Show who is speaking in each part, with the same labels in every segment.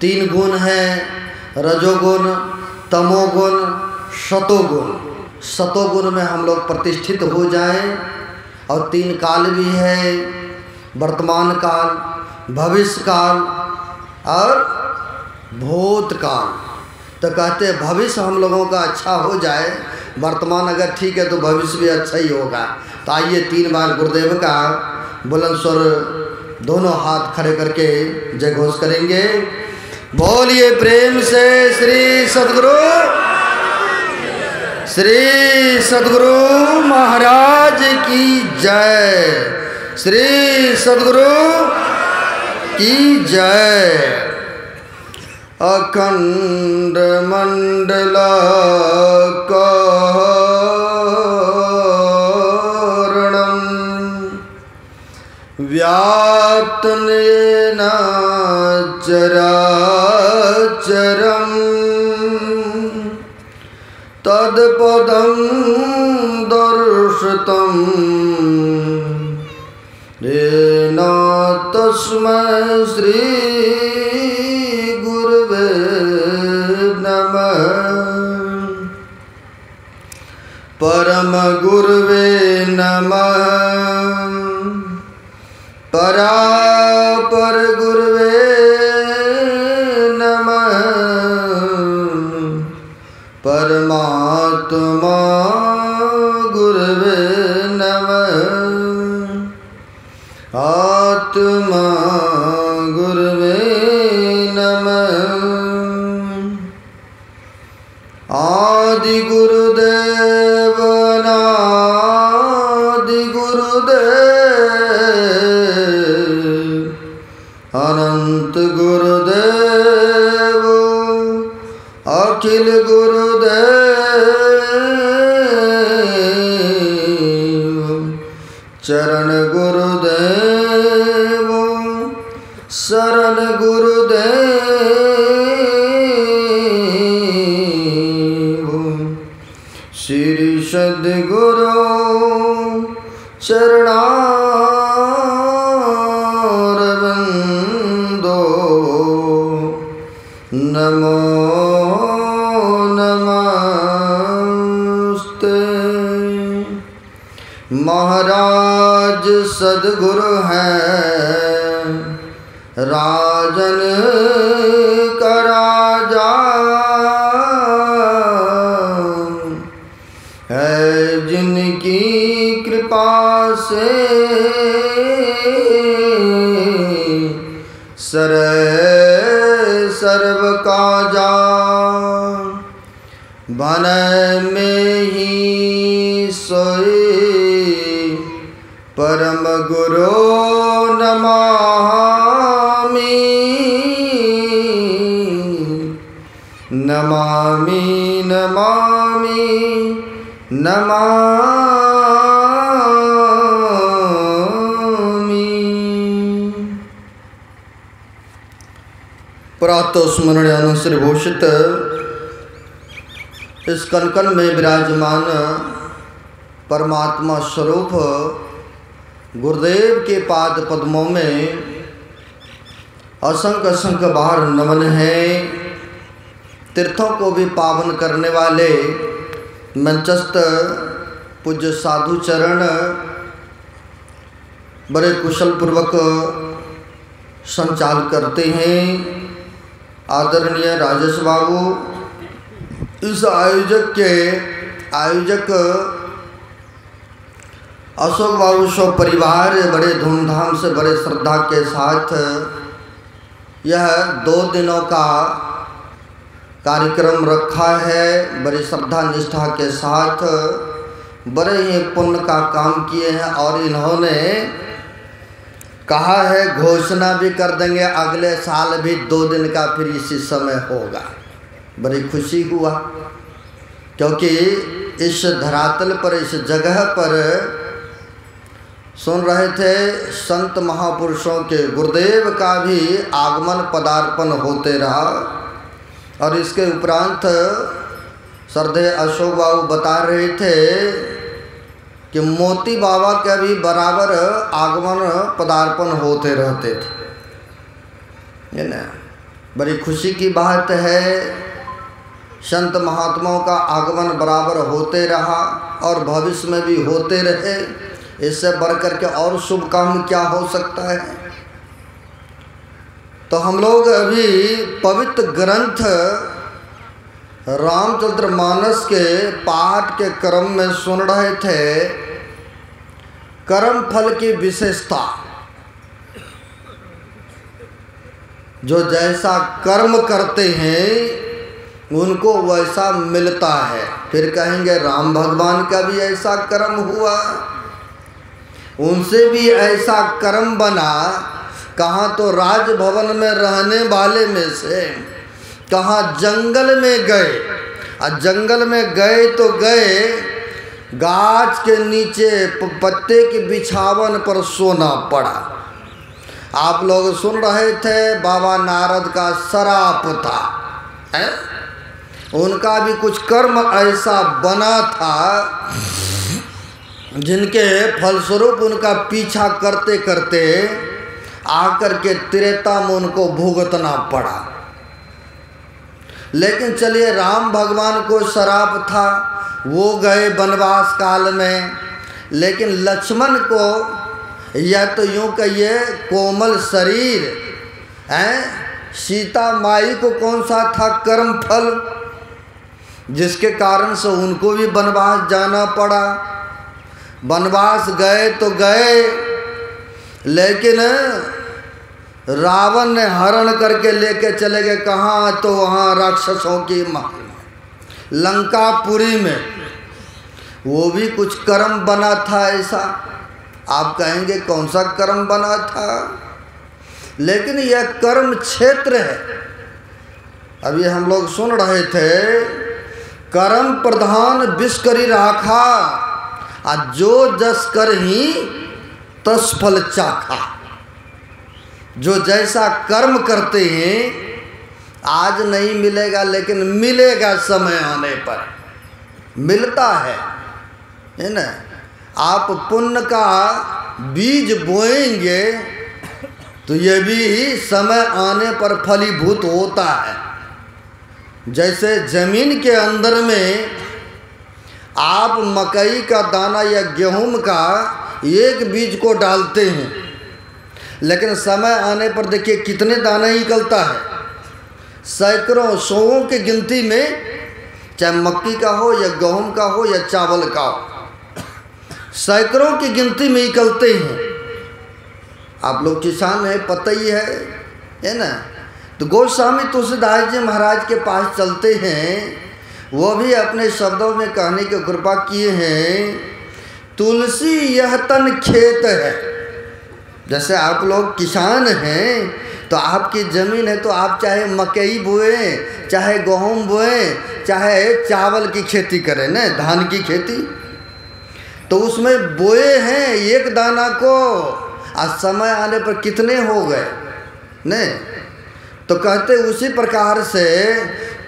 Speaker 1: तीन गुण हैं, रजोगुण, तमोगुण, सतोगुण। सतोगुण में हम लोग प्रतिष्ठित हो जाएं। और तीन काल भी है, वर्तमान काल, भविष्य काल और भूतकाल। तो कहते भविष्य हम लोगों का अच्छा हो जाए, वर्तमान अगर ठीक है तो भविष्य भी अच्छा ही होगा। तो आइए 3 बार गुरुदेव का बुलंद स्वर दोनों हाथ खड़े करके जय घोष करेंगे। बोलिए प्रेम से श्री सद्गुरु महाराज की जय। श्री सद्गुरु की जय। अखंड मंडलाकारं व्याप्तं येन चराचरं तत्पदं दर्शितं येन तस्मै श्री गुरुवे नमः। परम गुरुवे नमः। परापर गुरुवे नमः। परमात्मा गुरुवे नमः। आत्मा गुरुवे नमः। आदि गुरुदेव अनादि गुरुदेव अनंत गुरुदेव अखिल गुरुदेव चरण गुरुदेव शरण गुरुदेव श्री सद्गुरु चरणारविंदो नमो नमस्ते। महाराज सद्गुरु हैं, राजन का राजा है, जिनकी कृपा से सर्व काजा बन में ही सोए। परम गुरु नमामि नमामि नमामि नमामि। प्रातः स्मरण अनुश्री भूषित इस कनकन में विराजमान परमात्मा स्वरूप गुरुदेव के पाद पद्मों में असंख्य असंख्य बार नमन है। तीर्थों को भी पावन करने वाले मंचस्थ पूज्य साधु चरण बड़े कुशल पूर्वक संचाल करते हैं। आदरणीय राजेश बाबू इस आयोजक अशोक बाबू शो परिवार बड़े धूमधाम से बड़े श्रद्धा के साथ यह 2 दिनों का कार्यक्रम रखा है। बड़ी श्रद्धा निष्ठा के साथ बड़े ही पुण्य का काम किए हैं। और इन्होंने कहा है, घोषणा भी कर देंगे अगले साल भी 2 दिन का फिर इसी समय होगा। बड़ी खुशी हुआ, क्योंकि इस धरातल पर, इस जगह पर सुन रहे थे संत महापुरुषों के गुरुदेव का भी आगमन पदार्पण होते रहा। और इसके उपरांत श्रद्धेय अशोक बाबू बता रहे थे कि मोती बाबा के भी बराबर आगमन पदार्पण होते रहते थे, है ना। बड़ी खुशी की बात है, संत महात्माओं का आगमन बराबर होते रहा और भविष्य में भी होते रहे। इससे बढ़कर के और शुभ काम क्या हो सकता है। तो हम लोग अभी पवित्र ग्रंथ रामचरितमानस के पाठ के क्रम में सुन रहे थे कर्म फल की विशेषता। जो जैसा कर्म करते हैं उनको वैसा मिलता है। फिर कहेंगे राम भगवान का भी ऐसा कर्म हुआ, उनसे भी ऐसा कर्म बना। कहाँ तो राजभवन में रहने वाले में से कहाँ जंगल में गए, और जंगल में गए तो गए गाछ के नीचे पत्ते के बिछावन पर सोना पड़ा। आप लोग सुन रहे थे बाबा नारद का शराप था है? उनका भी कुछ कर्म ऐसा बना था जिनके फलस्वरूप उनका पीछा करते करते आकर के त्रेता में उनको भुगतना पड़ा। लेकिन चलिए राम भगवान को शराप था, वो गए वनवास काल में। लेकिन लक्ष्मण को या तो यूँ कहिए कोमल शरीर है, सीता माई को कौन सा था कर्म फल, जिसके कारण से उनको भी वनवास जाना पड़ा। वनवास गए तो गए, लेकिन रावण ने हरण करके लेके चले गए कहाँ, तो वहाँ राक्षसों की लंकापुरी में। वो भी कुछ कर्म बना था ऐसा। आप कहेंगे कौन सा कर्म बना था, लेकिन यह कर्म क्षेत्र है। अभी हम लोग सुन रहे थे कर्म प्रधान विष करी राखा, और जो जस कर ही तस फल चाखा। जो जैसा कर्म करते हैं आज नहीं मिलेगा, लेकिन मिलेगा समय आने पर, मिलता है ना। आप पुण्य का बीज बोएंगे तो ये भी समय आने पर फलीभूत होता है। जैसे जमीन के अंदर में आप मकई का दाना या गेहूं का एक बीज को डालते हैं, लेकिन समय आने पर देखिए कितने दाने निकलता है, सैकड़ों सौों की गिनती में, चाहे मक्की का हो या गेहूं का हो या चावल का हो, सैकड़ों की गिनती में निकलते हैं। आप लोग किसान हैं, पता ही है ना। तो गोस्वामी तुलसीदास जी महाराज के पास चलते हैं, वो भी अपने शब्दों में कहने की कृपा किए हैं, तुलसी यह तन खेत है। जैसे आप लोग किसान हैं तो आपकी ज़मीन है, तो आप चाहे मकई बोएं, चाहे गेहूँ बोएं, चाहे चावल की खेती करें ना, धान की खेती, तो उसमें बोए हैं एक दाना को, आज समय आने पर कितने हो गए ने। तो कहते उसी प्रकार से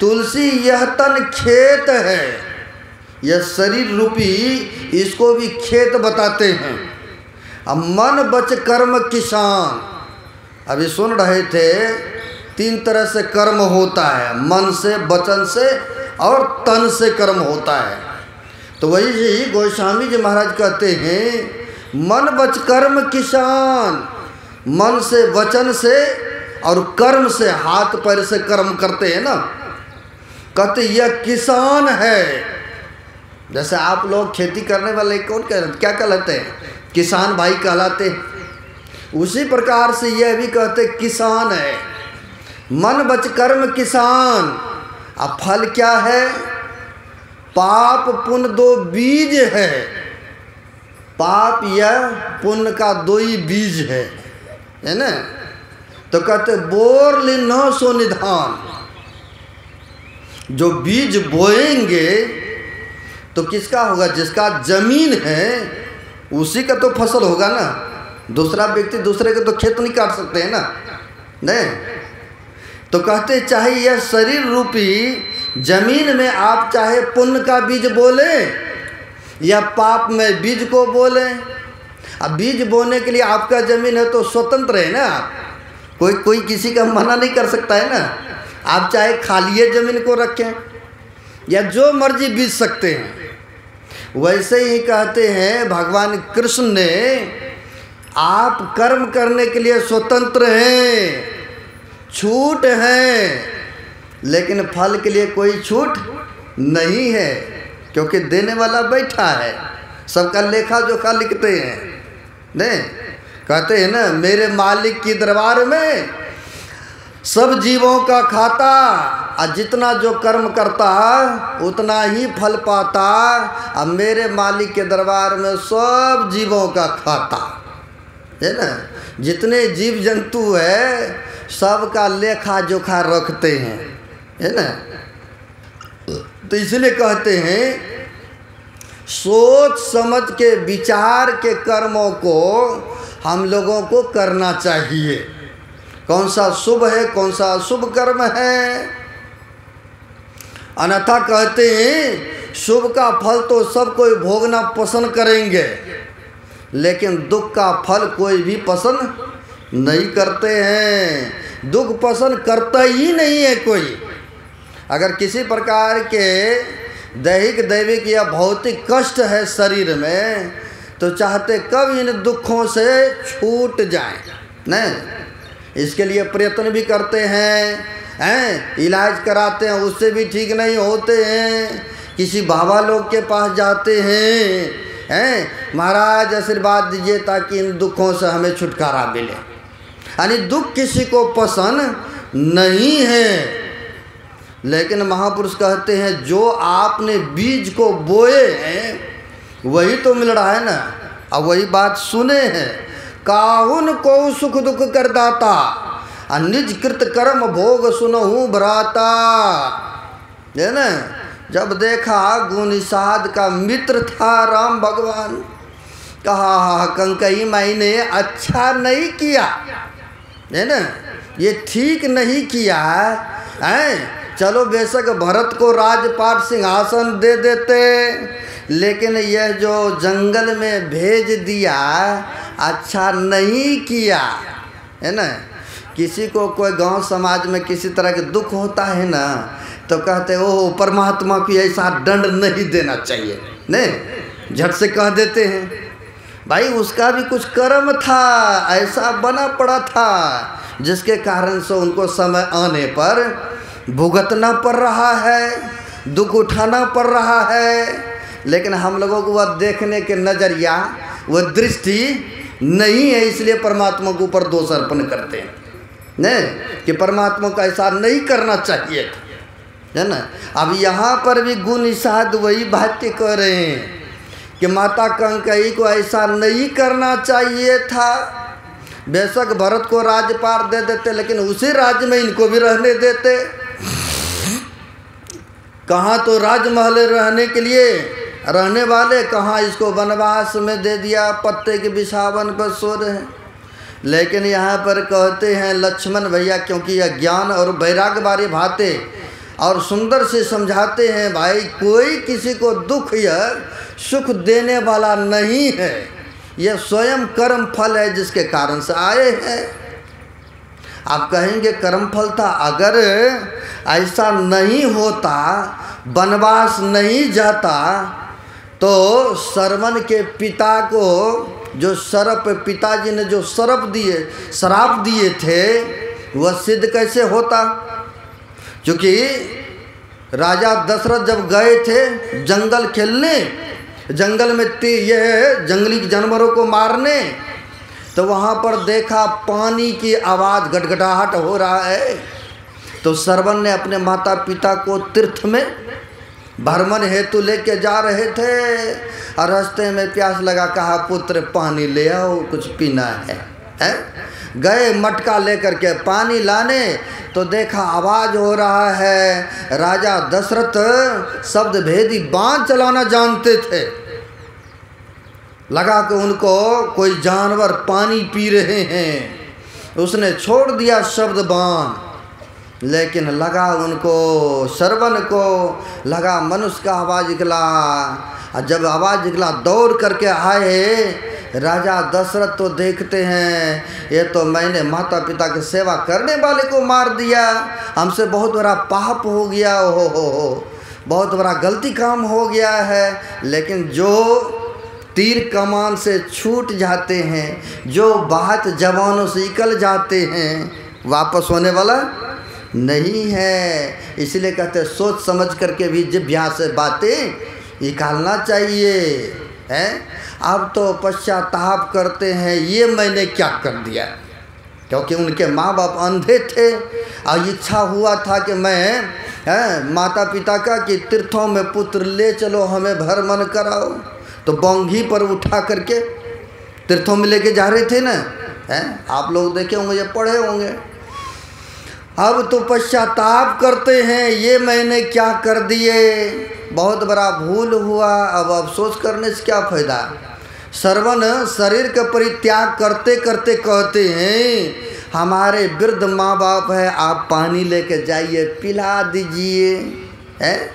Speaker 1: तुलसी यह तन खेत है, यह शरीर रूपी इसको भी खेत बताते हैं। अब मन बच कर्म किसान, अभी सुन रहे थे 3 तरह से कर्म होता है, मन से, वचन से और तन से कर्म होता है। तो वही जी गोस्वामी जी महाराज कहते हैं मन बच कर्म किसान, मन से, वचन से और कर्म से, हाथ पैर से कर्म करते हैं ना। कहते यह किसान है। जैसे आप लोग खेती करने वाले कौन क्या कहलाते हैं, किसान भाई कहलाते हैं। उसी प्रकार से यह भी कहते किसान है, मन बच कर्म किसान। अब फल क्या है, पाप पुण्य 2 बीज है, पाप या पुण्य का 2 ही बीज है ना। तो कहते बोर ली न सो निधान, जो बीज बोएंगे तो किसका होगा, जिसका जमीन है उसी का तो फसल होगा ना। दूसरा व्यक्ति दूसरे के तो खेत नहीं काट सकते हैं ना, नहीं। तो कहते चाहे यह शरीर रूपी जमीन में आप चाहे पुण्य का बीज बोले या पाप में बीज को बोले। अब बीज बोने के लिए आपका जमीन है तो स्वतंत्र है ना, कोई कोई किसी का मना नहीं कर सकता है ना। आप चाहे खाली ज़मीन को रखें या जो मर्जी बीत सकते हैं। वैसे ही कहते हैं भगवान कृष्ण ने, आप कर्म करने के लिए स्वतंत्र हैं, छूट है, लेकिन फल के लिए कोई छूट नहीं है, क्योंकि देने वाला बैठा है, सबका लेखा जोखा लिखते हैं। नहीं, कहते हैं ना, मेरे मालिक की दरबार में सब जीवों का खाता, और जितना जो कर्म करता उतना ही फल पाता। अब मेरे मालिक के दरबार में सब जीवों का खाता है ना, जितने जीव जंतु है सबका लेखा जोखा रखते हैं, है ना। तो इसलिए कहते हैं सोच समझ के विचार के कर्मों को हम लोगों को करना चाहिए। कौन सा शुभ है, कौन सा अशुभ कर्म है। अन्यथा कहते हैं शुभ का फल तो सब कोई भोगना पसंद करेंगे, लेकिन दुख का फल कोई भी पसंद नहीं करते हैं। दुख पसंद करता ही नहीं है कोई। अगर किसी प्रकार के दैहिक दैविक या भौतिक कष्ट है शरीर में, तो चाहते कब इन दुखों से छूट जाएं, नहीं, इसके लिए प्रयत्न भी करते हैं, इलाज कराते हैं, उससे भी ठीक नहीं होते हैं, किसी बाबा लोग के पास जाते हैं, महाराज आशीर्वाद दीजिए ताकि इन दुखों से हमें छुटकारा मिले। यानी दुख किसी को पसंद नहीं है। लेकिन महापुरुष कहते हैं जो आपने बीज को बोए हैं वही तो मिल रहा है ना। अब वही बात सुने हैं, काहुन को सुख दुख कर दाता, निज कृत कर्म भोग सुनहु भ्राता, है ना। जब देखा गुनिषाद का मित्र था राम भगवान, कहा कंकई माई ने अच्छा नहीं किया, है ना, ये ठीक नहीं किया है। चलो बेशक भरत को राजपाट सिंहासन दे देते, लेकिन यह जो जंगल में भेज दिया अच्छा नहीं किया, है ना। किसी को कोई गांव समाज में किसी तरह के दुख होता है ना, तो कहते ओह परमात्मा को ऐसा दंड नहीं देना चाहिए, नहीं, झट से कह देते हैं भाई उसका भी कुछ कर्म था, ऐसा बना पड़ा था जिसके कारण से उनको समय आने पर भुगतना पड़ रहा है, दुख उठाना पड़ रहा है। लेकिन हम लोगों को वह देखने के नज़रिया, वह दृष्टि नहीं है, इसलिए परमात्मा के ऊपर दोष अर्पण करते हैं, नहीं, कि परमात्मा को ऐसा नहीं करना चाहिए था, है ना। अब यहाँ पर भी गुनिषाद वही बात कह रहे हैं कि माता कंकई को ऐसा नहीं करना चाहिए था। बेशक भरत को राजपाट दे देते, लेकिन उसी राज्य में इनको भी रहने देते। कहाँ तो राजमहल रहने के लिए रहने वाले, कहाँ इसको वनवास में दे दिया, पत्ते के बिछावन पर सो रहे हैं। लेकिन यहाँ पर कहते हैं लक्ष्मण भैया, क्योंकि यह ज्ञान और वैराग्य वाली बातें और सुंदर से समझाते हैं, भाई कोई किसी को दुख या सुख देने वाला नहीं है, यह स्वयं कर्म फल है जिसके कारण से आए हैं। आप कहेंगे कर्म फल था, अगर ऐसा नहीं होता, वनवास नहीं जाता, तो श्रवण के पिता को जो शरप, पिताजी ने जो श्राप दिए थे वह सिद्ध कैसे होता। क्योंकि राजा दशरथ जब गए थे जंगल खेलने, जंगल में यह जंगली जानवरों को मारने, तो वहाँ पर देखा पानी की आवाज़, गटगटाहट हो रहा है। तो श्रवण ने अपने माता पिता को तीर्थ में भ्रमण हेतु लेके जा रहे थे, और रास्ते में प्यास लगा, कहा पुत्र पानी ले आओ, कुछ पीना है? गए मटका लेकर के पानी लाने, तो देखा आवाज़ हो रहा है। राजा दशरथ शब्द भेदी बाण चलाना जानते थे, लगा कि उनको कोई जानवर पानी पी रहे हैं, उसने छोड़ दिया शब्द बाण, लेकिन लगा उनको श्रवण को लगा मनुष्य का आवाज़ निकला। और जब आवाज़ निकला दौड़ करके आए, राजा दशरथ तो देखते हैं ये तो मैंने माता पिता की सेवा करने वाले को मार दिया, हमसे बहुत बड़ा पाप हो गया, हो बहुत बड़ा गलती काम हो गया है। लेकिन जो तीर कमान से छूट जाते हैं, जो बात जवानों से निकल जाते हैं, वापस होने वाला नहीं है। इसलिए कहते सोच समझ करके भी जिभ्या से बातें निकालना चाहिए है। अब तो पश्चाताप करते हैं ये मैंने क्या कर दिया, क्योंकि उनके माँ बाप अंधे थे और इच्छा हुआ था कि मैं माता पिता का कि तीर्थों में पुत्र ले चलो, हमें भ्रमण कराओ, तो बंगी पर उठा करके तीर्थों में लेके जा रहे थे ना, हैं आप लोग देखे होंगे या पढ़े होंगे। अब तो पश्चाताप करते हैं ये मैंने क्या कर दिए, बहुत बड़ा भूल हुआ, अब अफसोस करने से क्या फ़ायदा। श्रवण शरीर का परित्याग करते करते कहते हैं हमारे वृद्ध माँ बाप है, आप पानी लेके जाइए पिला दीजिए, है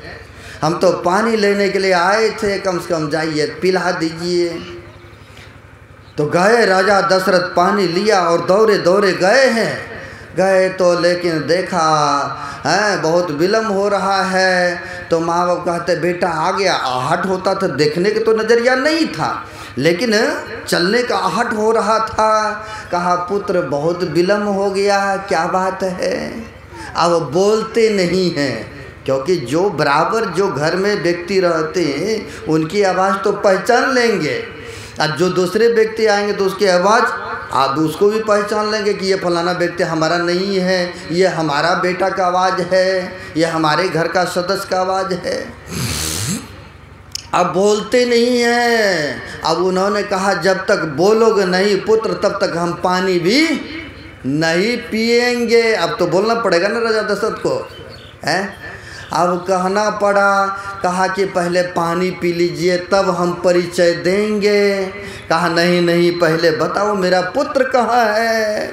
Speaker 1: हम तो पानी लेने के लिए आए थे, कम से कम जाइए पिला दीजिए। तो गए राजा दशरथ, पानी लिया और दौड़े दौड़े गए तो लेकिन देखा है बहुत विलम्ब हो रहा है। तो माँ बाप कहते बेटा आ गया, आहट होता था, देखने के तो नज़रिया नहीं था लेकिन चलने का आहट हो रहा था। कहा पुत्र बहुत विलम्ब हो गया, क्या बात है। अब बोलते नहीं हैं, क्योंकि जो बराबर जो घर में व्यक्ति रहते हैं उनकी आवाज़ तो पहचान लेंगे, और जो दूसरे व्यक्ति आएंगे तो उसकी आवाज़ आप उसको भी पहचान लेंगे कि ये फलाना व्यक्ति हमारा नहीं है, ये हमारा बेटा का आवाज़ है, ये हमारे घर का सदस्य का आवाज़ है। अब बोलते नहीं हैं। अब उन्होंने कहा जब तक बोलोगे नहीं पुत्र तब तक हम पानी भी नहीं पिएंगे। अब तो बोलना पड़ेगा ना राजा दशरथ को, है अब कहना पड़ा, कहा कि पहले पानी पी लीजिए तब हम परिचय देंगे। कहा नहीं नहीं पहले बताओ मेरा पुत्र कहाँ है।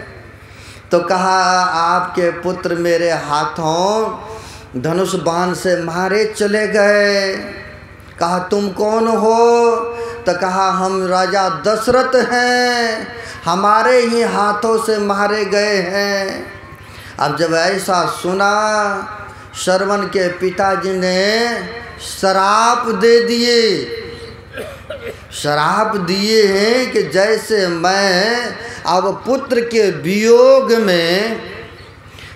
Speaker 1: तो कहा आपके पुत्र मेरे हाथों धनुष बाण से मारे चले गए। कहा तुम कौन हो। तो कहा हम राजा दशरथ हैं, हमारे ही हाथों से मारे गए हैं। अब जब ऐसा सुना श्रवण के पिताजी ने श्राप दे दिए, श्राप दिए हैं कि जैसे मैं अब पुत्र के वियोग में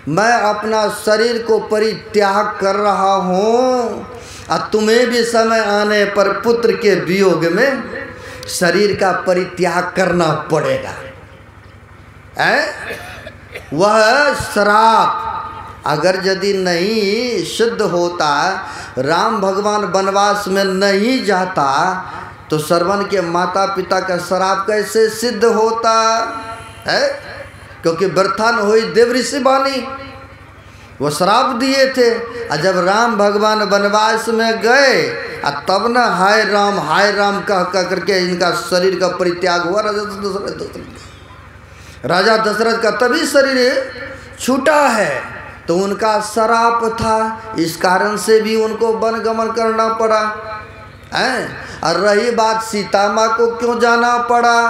Speaker 1: मैं अपना शरीर को परित्याग कर रहा हूँ, और तुम्हें भी समय आने पर पुत्र के वियोग में शरीर का परित्याग करना पड़ेगा। वह श्राप अगर यदि नहीं सिद्ध होता, राम भगवान वनवास में नहीं जाता, तो श्रवण के माता पिता का श्राप कैसे सिद्ध होता है। क्योंकि व्यर्थन हुई देव ऋषि वाणी, वो श्राप दिए थे। और जब राम भगवान वनवास में गए तब न हाय राम कह करके इनका शरीर का परित्याग हुआ राजा दशरथ का तभी शरीर छूटा है। तो उनका श्राप था, इस कारण से भी उनको वनगमन करना पड़ा है। और रही बात सीता माँ को क्यों जाना पड़ा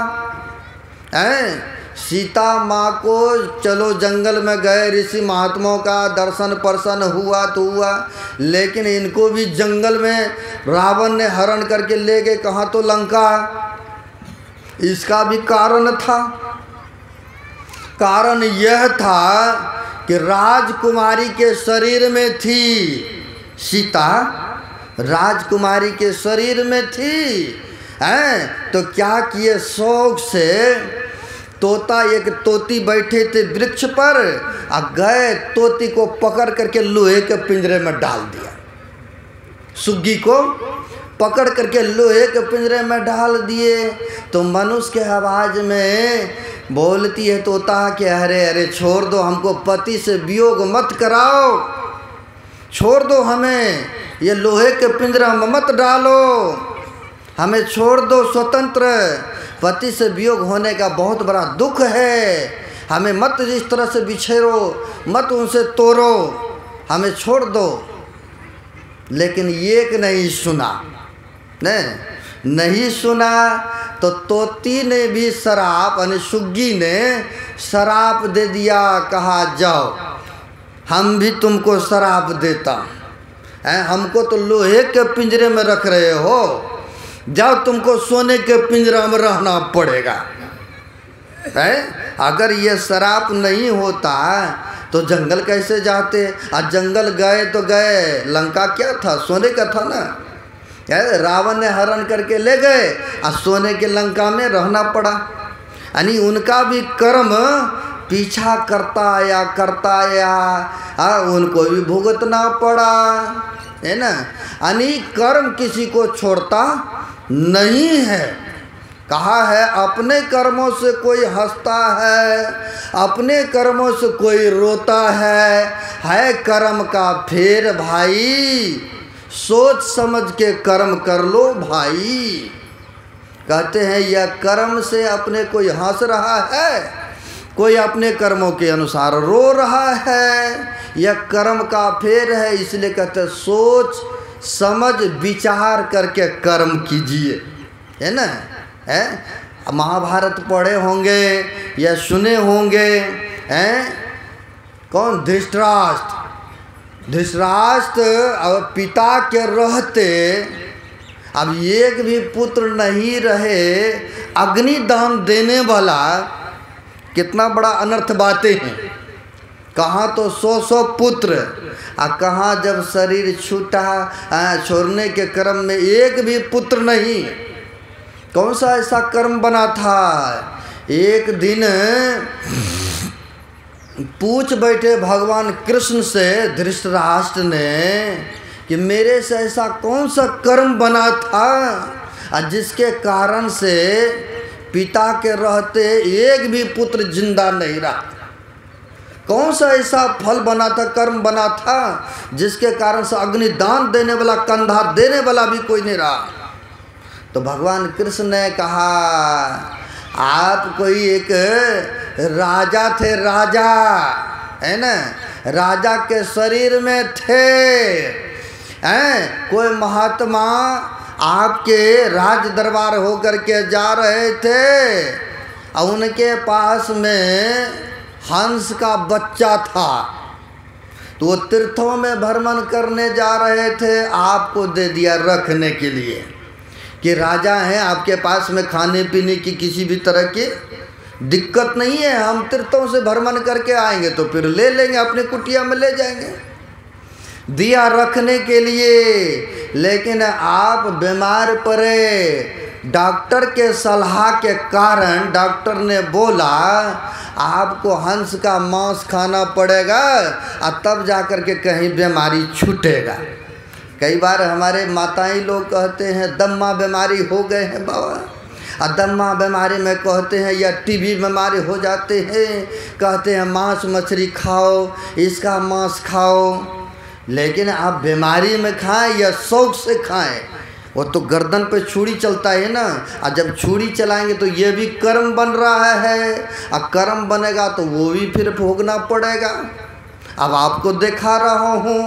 Speaker 1: है। सीता माँ को चलो जंगल में गए, ऋषि महात्माओं का दर्शन पर्शन हुआ तो हुआ, लेकिन इनको भी जंगल में रावण ने हरण करके ले गए, कहाँ तो लंका। इसका भी कारण था। कारण यह था कि राजकुमारी के शरीर में थी सीता, राजकुमारी के शरीर में थी हैं। तो क्या किए शौक से तोता, एक तोती बैठे थे वृक्ष पर, और गए तोती को पकड़ करके लोहे के पिंजरे में डाल दिया। सुग्गी को पकड़ करके लोहे के पिंजरे में डाल दिए। तो मनुष्य के आवाज़ में बोलती है तोता कि अरे अरे छोड़ दो हमको, पति से वियोग मत कराओ, छोड़ दो हमें, ये लोहे के पिंजरा में मत डालो, हमें छोड़ दो स्वतंत्र, पति से वियोग होने का बहुत बड़ा दुख है, हमें मत इस तरह से बिछेरो, मत उनसे तोड़ो, हमें छोड़ दो। लेकिन एक नहीं सुना, नहीं सुना। तो तोती ने भी शराप यानी सुग्गी ने शराप दे दिया, कहा जाओ हम भी तुमको शराप देता हैं, हमको तो लोहे के पिंजरे में रख रहे हो, जाओ तुमको सोने के पिंजरा में रहना पड़ेगा। है अगर ये शराप नहीं होता तो जंगल कैसे जाते? आज जंगल गए तो गए, लंका क्या था? सोने का था ना। रावण ने हरण करके ले गए और सोने के लंका में रहना पड़ा। यानी उनका भी कर्म पीछा करता आया, उनको भी भुगतना पड़ा, है ना। यानी कर्म किसी को छोड़ता नहीं है। कहा है अपने कर्मों से कोई हंसता है, अपने कर्मों से कोई रोता है कर्म का फेर भाई, सोच समझ के कर्म कर लो भाई। कहते हैं यह कर्म से अपने कोई हंस रहा है, कोई अपने कर्मों के अनुसार रो रहा है, यह कर्म का फेर है। इसलिए कहते हैं सोच समझ विचार करके कर्म कीजिए, है ना। है महाभारत पढ़े होंगे या सुने होंगे, हैं कौन? धृतराष्ट्र और पिता के रहते अब एक भी पुत्र नहीं रहे, अग्निदान देने वाला, कितना बड़ा अनर्थ बातें हैं। कहाँ तो 100 पुत्र, कहाँ जब शरीर छूटा छोड़ने के क्रम में एक भी पुत्र नहीं। कौन सा ऐसा कर्म बना था? एक दिन पूछ बैठे भगवान कृष्ण से धृतराष्ट्र ने कि मेरे से ऐसा कौन सा कर्म बना था जिसके कारण से पिता के रहते एक भी पुत्र जिंदा नहीं रहा? कौन सा ऐसा फल बना था, कर्म बना था जिसके कारण से अग्निदान देने वाला, कंधा देने वाला भी कोई नहीं रहा? तो भगवान कृष्ण ने कहा आप कोई एक राजा थे, राजा है ना, राजा के शरीर में थे, हैं कोई महात्मा आपके राज दरबार होकर के जा रहे थे और उनके पास में हंस का बच्चा था, तो वो तीर्थों में भ्रमण करने जा रहे थे, आपको दे दिया रखने के लिए कि राजा हैं, आपके पास में खाने पीने की किसी भी तरह की दिक्कत नहीं है, हम तीर्थों से भ्रमण करके आएंगे तो फिर ले लेंगे, अपने कुटिया में ले जाएंगे, दिया रखने के लिए। लेकिन आप बीमार पड़े, डॉक्टर के सलाह के कारण डॉक्टर ने बोला आपको हंस का मांस खाना पड़ेगा और तब जाकर के कहीं बीमारी छूटेगा। कई बार हमारे माताएं लोग कहते हैं दम्मा बीमारी हो गए हैं बाबा, और दम्मा बीमारी में कहते हैं या टीबी बीमारी हो जाते हैं, कहते हैं मांस मछली खाओ, इसका मांस खाओ। लेकिन आप बीमारी में खाएं या शौक से खाएं, वो तो गर्दन पे छुरी चलता है ना, और जब छुरी चलाएंगे तो ये भी कर्म बन रहा है, और कर्म बनेगा तो वो भी फिर भोगना पड़ेगा। अब आपको दिखा रहा हूँ,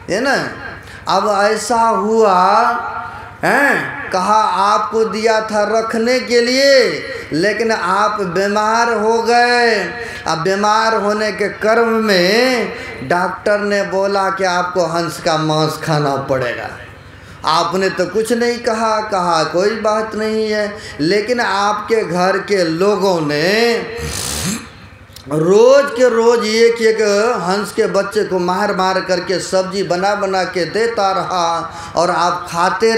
Speaker 1: है ना। अब ऐसा हुआ हैं, कहा आपको दिया था रखने के लिए, लेकिन आप बीमार हो गए। अब बीमार होने के कर्म में डॉक्टर ने बोला कि आपको हंस का मांस खाना पड़ेगा। आपने तो कुछ नहीं कहा, कहा कोई बात नहीं है, लेकिन आपके घर के लोगों ने रोज के रोज एक एक हंस के बच्चे को मार मार करके सब्जी बना बना के देता रहा, और आप खाते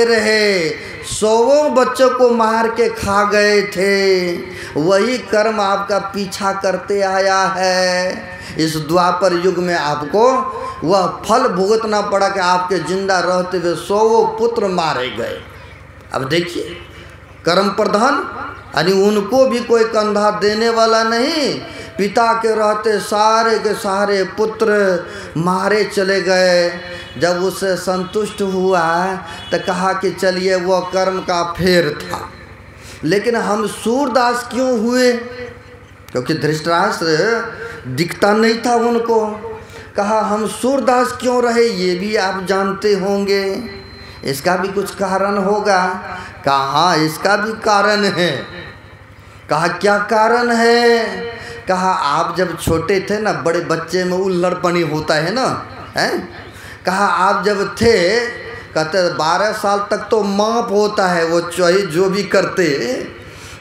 Speaker 1: रहे 100 बच्चों को मार के खा गए थे। वही कर्म आपका पीछा करते आया है। इस द्वापर युग में आपको वह फल भुगतना पड़ा कि आपके जिंदा रहते हुए 100 पुत्र मारे गए। अब देखिए कर्म प्रधान, यानी उनको भी कोई कंधा देने वाला नहीं, पिता के रहते सारे के सारे पुत्र मारे चले गए। जब उससे संतुष्ट हुआ तो कहा कि चलिए वो कर्म का फेर था, लेकिन हम सूरदास क्यों हुए? क्योंकि धृतराष्ट्र दिखता नहीं था उनको। कहा हम सूरदास क्यों रहे, ये भी आप जानते होंगे, इसका भी कुछ कारण होगा। कहा हाँ इसका भी कारण है। कहा क्या कारण है? कहा आप जब छोटे थे ना, बड़े बच्चे में उल्लड़पनी होता है ना, हैं? कहा आप जब थे, कहते 12 साल तक तो माप होता है, वो चाहे जो भी करते।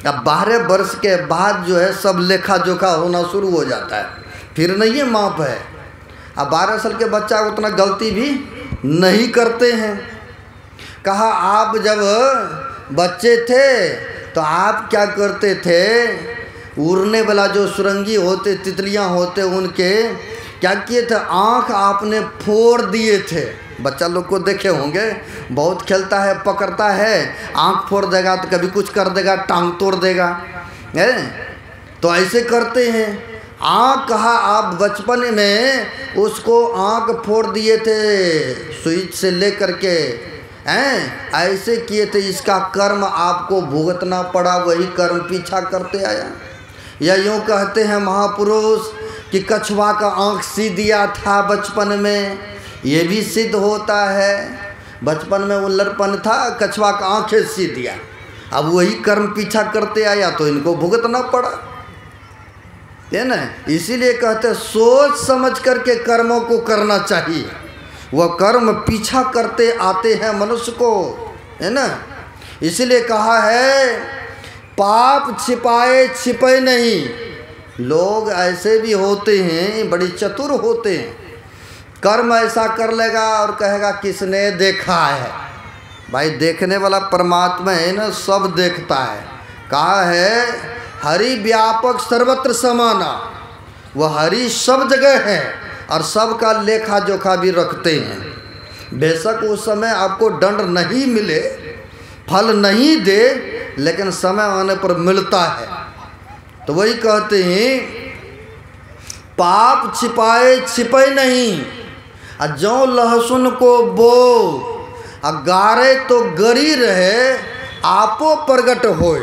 Speaker 1: अब 12 वर्ष के बाद जो है सब लेखा जोखा होना शुरू हो जाता है, फिर नहीं ये माप है। अब 12 साल के बच्चा उतना गलती भी नहीं करते हैं। कहा आप जब बच्चे थे तो आप क्या करते थे, उड़ने वाला जो सुरंगी होते, तितलियां होते, उनके क्या किए थे, आँख आपने फोड़ दिए थे। बच्चा लोग को देखे होंगे, बहुत खेलता है, पकड़ता है, आँख फोड़ देगा तो कभी कुछ कर देगा, टांग तोड़ देगा, है तो ऐसे करते हैं। आँख कहा आप बचपन में उसको आँख फोड़ दिए थे, स्विच से लेकर के, हैं ऐसे किए थे, इसका कर्म आपको भुगतना पड़ा, वही कर्म पीछा करते आया। या यूँ कहते हैं महापुरुष कि कछुआ का आँख सी दिया था बचपन में, ये भी सिद्ध होता है। बचपन में उल्लड़पन था, कछुआ का आँखें सी दिया, अब वही कर्म पीछा करते आया तो इनको भुगतना पड़ा, है ना। इसीलिए कहते सोच समझ करके कर्मों को करना चाहिए, वह कर्म पीछा करते आते हैं मनुष्य को, है ना। इसीलिए कहा है पाप छिपाए छिपे नहीं। लोग ऐसे भी होते हैं, बड़ी चतुर होते हैं, कर्म ऐसा कर लेगा और कहेगा किसने देखा है। भाई देखने वाला परमात्मा है ना, सब देखता है। कहा है हरि व्यापक सर्वत्र समाना, वह हरि सब जगह है और सबका लेखा जोखा भी रखते हैं। बेशक उस समय आपको दंड नहीं मिले, फल नहीं दे, लेकिन समय आने पर मिलता है। तो वही कहते हैं पाप छिपाए छिपे नहीं, और जो लहसुन को बो गारे तो गरी रहे, आपो प्रगट होए।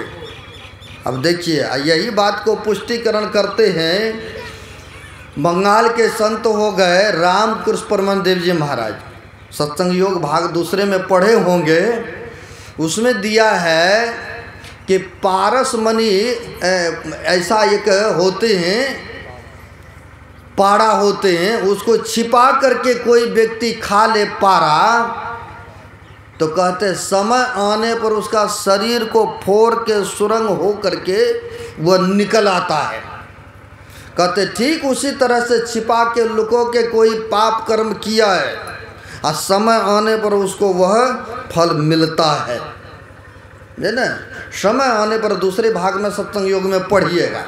Speaker 1: अब देखिए यही बात को पुष्टिकरण करते हैं बंगाल के संत हो गए रामकृष्ण परमहंस जी महाराज। सत्संग योग भाग 2 में पढ़े होंगे, उसमें दिया है कि पारस मणि ऐसा एक होते हैं, पाड़ा होते हैं, उसको छिपा करके कोई व्यक्ति खा ले पारा, तो कहते समय आने पर उसका शरीर को फोड़ के सुरंग हो करके वह निकल आता है। कहते ठीक उसी तरह से छिपा के लुको के कोई पाप कर्म किया है और समय आने पर उसको वह फल मिलता है ना। समय आने पर दूसरे भाग में सत्संग योग में पढ़िएगा,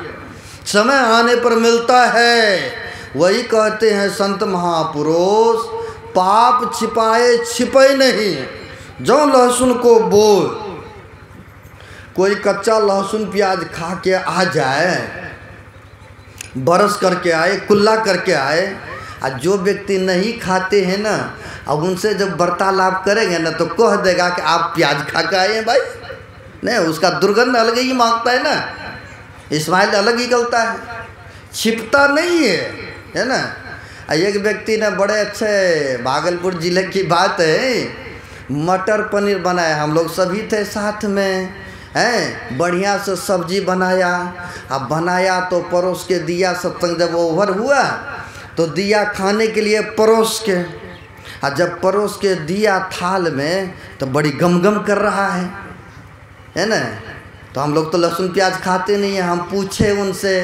Speaker 1: समय आने पर मिलता है। वही कहते हैं संत महापुरुष पाप छिपाए छिपे नहीं, जो लहसुन को बोल। कोई कच्चा लहसुन प्याज खा के आ जाए, बरस करके आए, कुल्ला करके आए, और जो व्यक्ति नहीं खाते हैं ना, अब उनसे जब वार्तालाप करेंगे ना तो कह देगा कि आप प्याज खा के आए हैं भाई, नहीं उसका दुर्गंध अलग ही मांगता है ना, इस्माइल अलग ही गलता है, छिपता नहीं है ना। एक व्यक्ति ने बड़े अच्छे, भागलपुर जिले की बात है, मटर पनीर बनाया, हम लोग सभी थे साथ में, हैं बढ़िया से सब्जी बनाया। अब बनाया तो परोस के दिया, सत्संग जब ओवर हुआ तो दिया खाने के लिए परोस के, और जब परोस के दिया थाल में तो बड़ी गमगम कर रहा है ना। तो हम लोग तो लहसुन प्याज खाते नहीं हैं, हम पूछे उनसे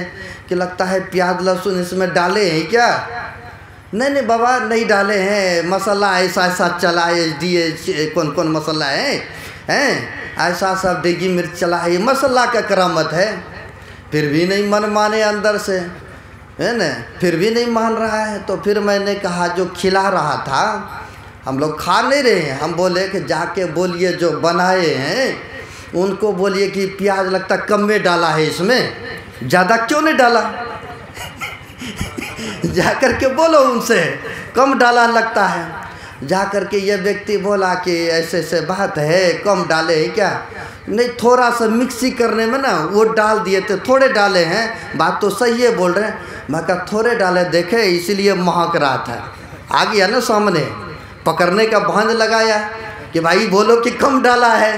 Speaker 1: कि लगता है प्याज लहसुन इसमें डाले हैं क्या? नहीं बाबा नहीं डाले हैं, मसाला ऐसा ऐसा चला है, दिए कौन कौन मसाला हैं ऐसा सब डेगी मिर्च चला है, ये मसाला का करामत है। फिर भी नहीं मन माने अंदर से, है ना, फिर भी नहीं मान रहा है। तो फिर मैंने कहा जो खिला रहा था, हम लोग खा नहीं रहे हैं, हम बोले कि जाके बोलिए जो बनाए हैं उनको बोलिए कि प्याज लगता कम में डाला है, इसमें ज़्यादा क्यों नहीं डाला जा कर के बोलो उनसे, कम डाला लगता है। जा कर के ये व्यक्ति बोला कि ऐसे ऐसे बात है, कम डाले हैं क्या? नहीं थोड़ा सा मिक्सी करने में ना वो डाल दिए थे, थोड़े डाले हैं, बात तो सही है बोल रहे हैं। मैं कहा थोड़े डाले देखे इसीलिए महक रहा था। आ गया ना सामने, पकड़ने का भांज लगाया कि भाई बोलो कि कम डाला है।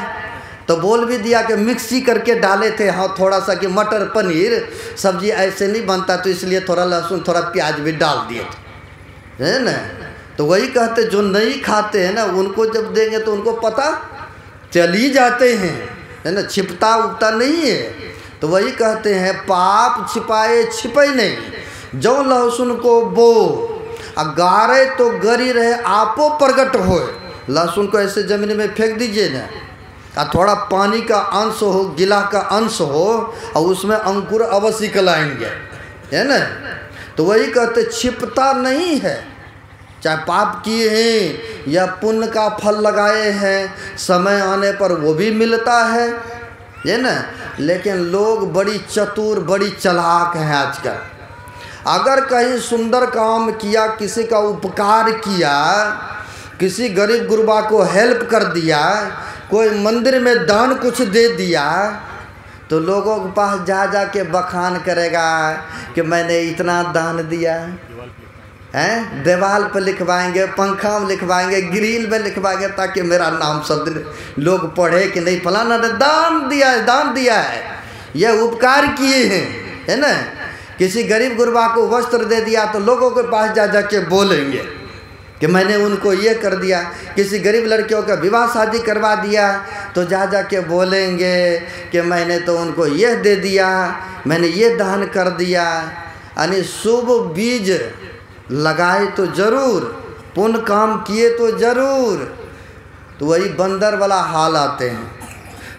Speaker 1: तो बोल भी दिया कि मिक्सी करके डाले थे हाँ थोड़ा सा कि मटर पनीर सब्जी ऐसे नहीं बनता, तो इसलिए थोड़ा लहसुन थोड़ा प्याज भी डाल दिए थे, है ना। तो वही कहते जो नहीं खाते हैं ना उनको जब देंगे तो उनको पता चल ही जाते हैं, है ना, छिपता उगता नहीं है। तो वही कहते हैं पाप छिपाए छिपे नहीं, जो लहसुन को बो गारे तो गरी रहे आपो प्रगट होए। लहसुन को ऐसे ज़मीन में फेंक दीजिए ना, और थोड़ा पानी का अंश हो, गिला का अंश हो, और उसमें अंकुर अवश्य कहलाएंगे, है ना। तो वही कहते छिपता नहीं है, चाहे पाप किए हैं या पुण्य का फल लगाए हैं, समय आने पर वो भी मिलता है ना। लेकिन लोग बड़ी चतुर बड़ी चालाक हैं आजकल। अगर कहीं सुंदर काम किया, किसी का उपकार किया, किसी गरीब गुरबा को हेल्प कर दिया, कोई मंदिर में दान कुछ दे दिया, तो लोगों के पास जा जा के बखान करेगा कि मैंने इतना दान दिया हैं। दीवाल पर लिखवाएंगे, पंखा में लिखवाएंगे, ग्रिल में लिखवाएंगे, ताकि मेरा नाम शब्द लोग पढ़े कि नहीं फलाना ने दान दिया है, दान दिया है, यह उपकार किए हैं, है ना। किसी गरीब गुरबा को वस्त्र दे दिया तो लोगों के पास जा जा के बोलेंगे कि मैंने उनको ये कर दिया। किसी गरीब लड़कियों का विवाह शादी करवा दिया तो जा जा के बोलेंगे कि मैंने तो उनको यह दे दिया, मैंने ये दान कर दिया। यानी शुभ बीज लगाए तो ज़रूर, पुण्य काम किए तो ज़रूर। तो वही बंदर वाला हाल आते हैं।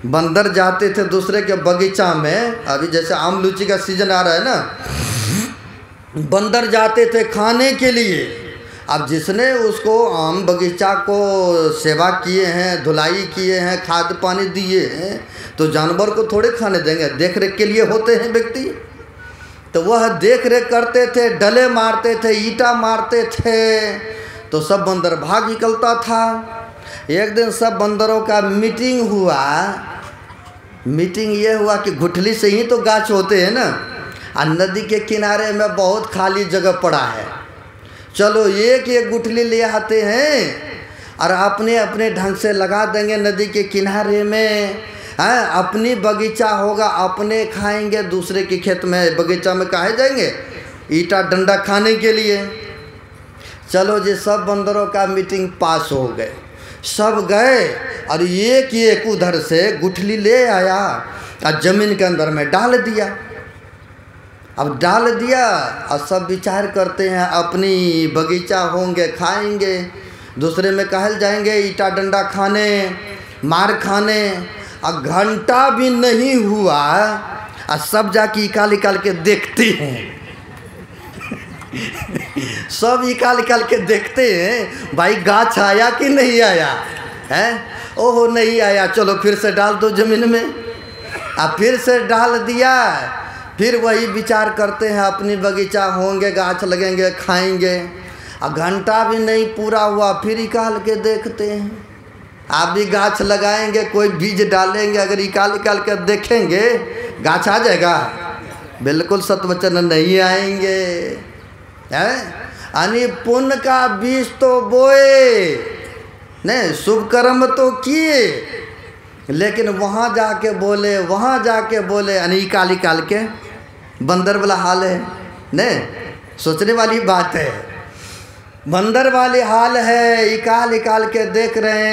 Speaker 1: बंदर जाते थे दूसरे के बगीचा में, अभी जैसे आम लीची का सीज़न आ रहा है ना, बंदर जाते थे खाने के लिए। अब जिसने उसको आम बगीचा को सेवा किए हैं, धुलाई किए हैं, खाद पानी दिए हैं, तो जानवर को थोड़े खाने देंगे, देख रेख के लिए होते हैं व्यक्ति। तो वह देख रेख करते थे, डले मारते थे, ईंटा मारते थे, तो सब बंदर भाग निकलता था। एक दिन सब बंदरों का मीटिंग हुआ। मीटिंग ये हुआ कि गुठली से ही तो गाछ होते हैं ना, और नदी के किनारे में बहुत खाली जगह पड़ा है, चलो एक एक गुठली ले आते हैं और अपने अपने ढंग से लगा देंगे नदी के किनारे में। हाँ, अपनी बगीचा होगा, अपने खाएंगे, दूसरे के खेत में बगीचा में काहे जाएंगे ईटा डंडा खाने के लिए। चलो जी, सब बंदरों का मीटिंग पास हो गए, सब गए और एक उधर से गुठली ले आया और ज़मीन के अंदर में डाल दिया। अब डाल दिया और सब विचार करते हैं अपनी बगीचा होंगे, खाएंगे, दूसरे में कहल जाएंगे ईटा डंडा खाने, मार खाने। और घंटा भी नहीं हुआ और सब जाके निकाल निकाल के देखते हैं सब निकाल निकाल के देखते हैं भाई गाछ आया कि नहीं आया है। ओहो नहीं आया, चलो फिर से डाल दो ज़मीन में। अब फिर से डाल दिया, फिर वही विचार करते हैं अपनी बगीचा होंगे, गाछ लगेंगे, खाएंगे। और घंटा भी नहीं पूरा हुआ, फिर निकाल के देखते हैं। आप भी गाछ लगाएंगे, कोई बीज डालेंगे, अगर निकाल निकाल कर देखेंगे गाछ आ जाएगा? बिल्कुल सतवचन नहीं आएंगे, हैं। यानी पुण्य का बीज तो बोए नहीं, शुभ कर्म तो किए, लेकिन वहाँ जाके बोले, वहाँ जाके बोले, यानी निकाल निकाल के बंदर वाला हाल है। नहीं, सोचने वाली बात है, बंदर वाली हाल है। निकाल निकाल के देख रहे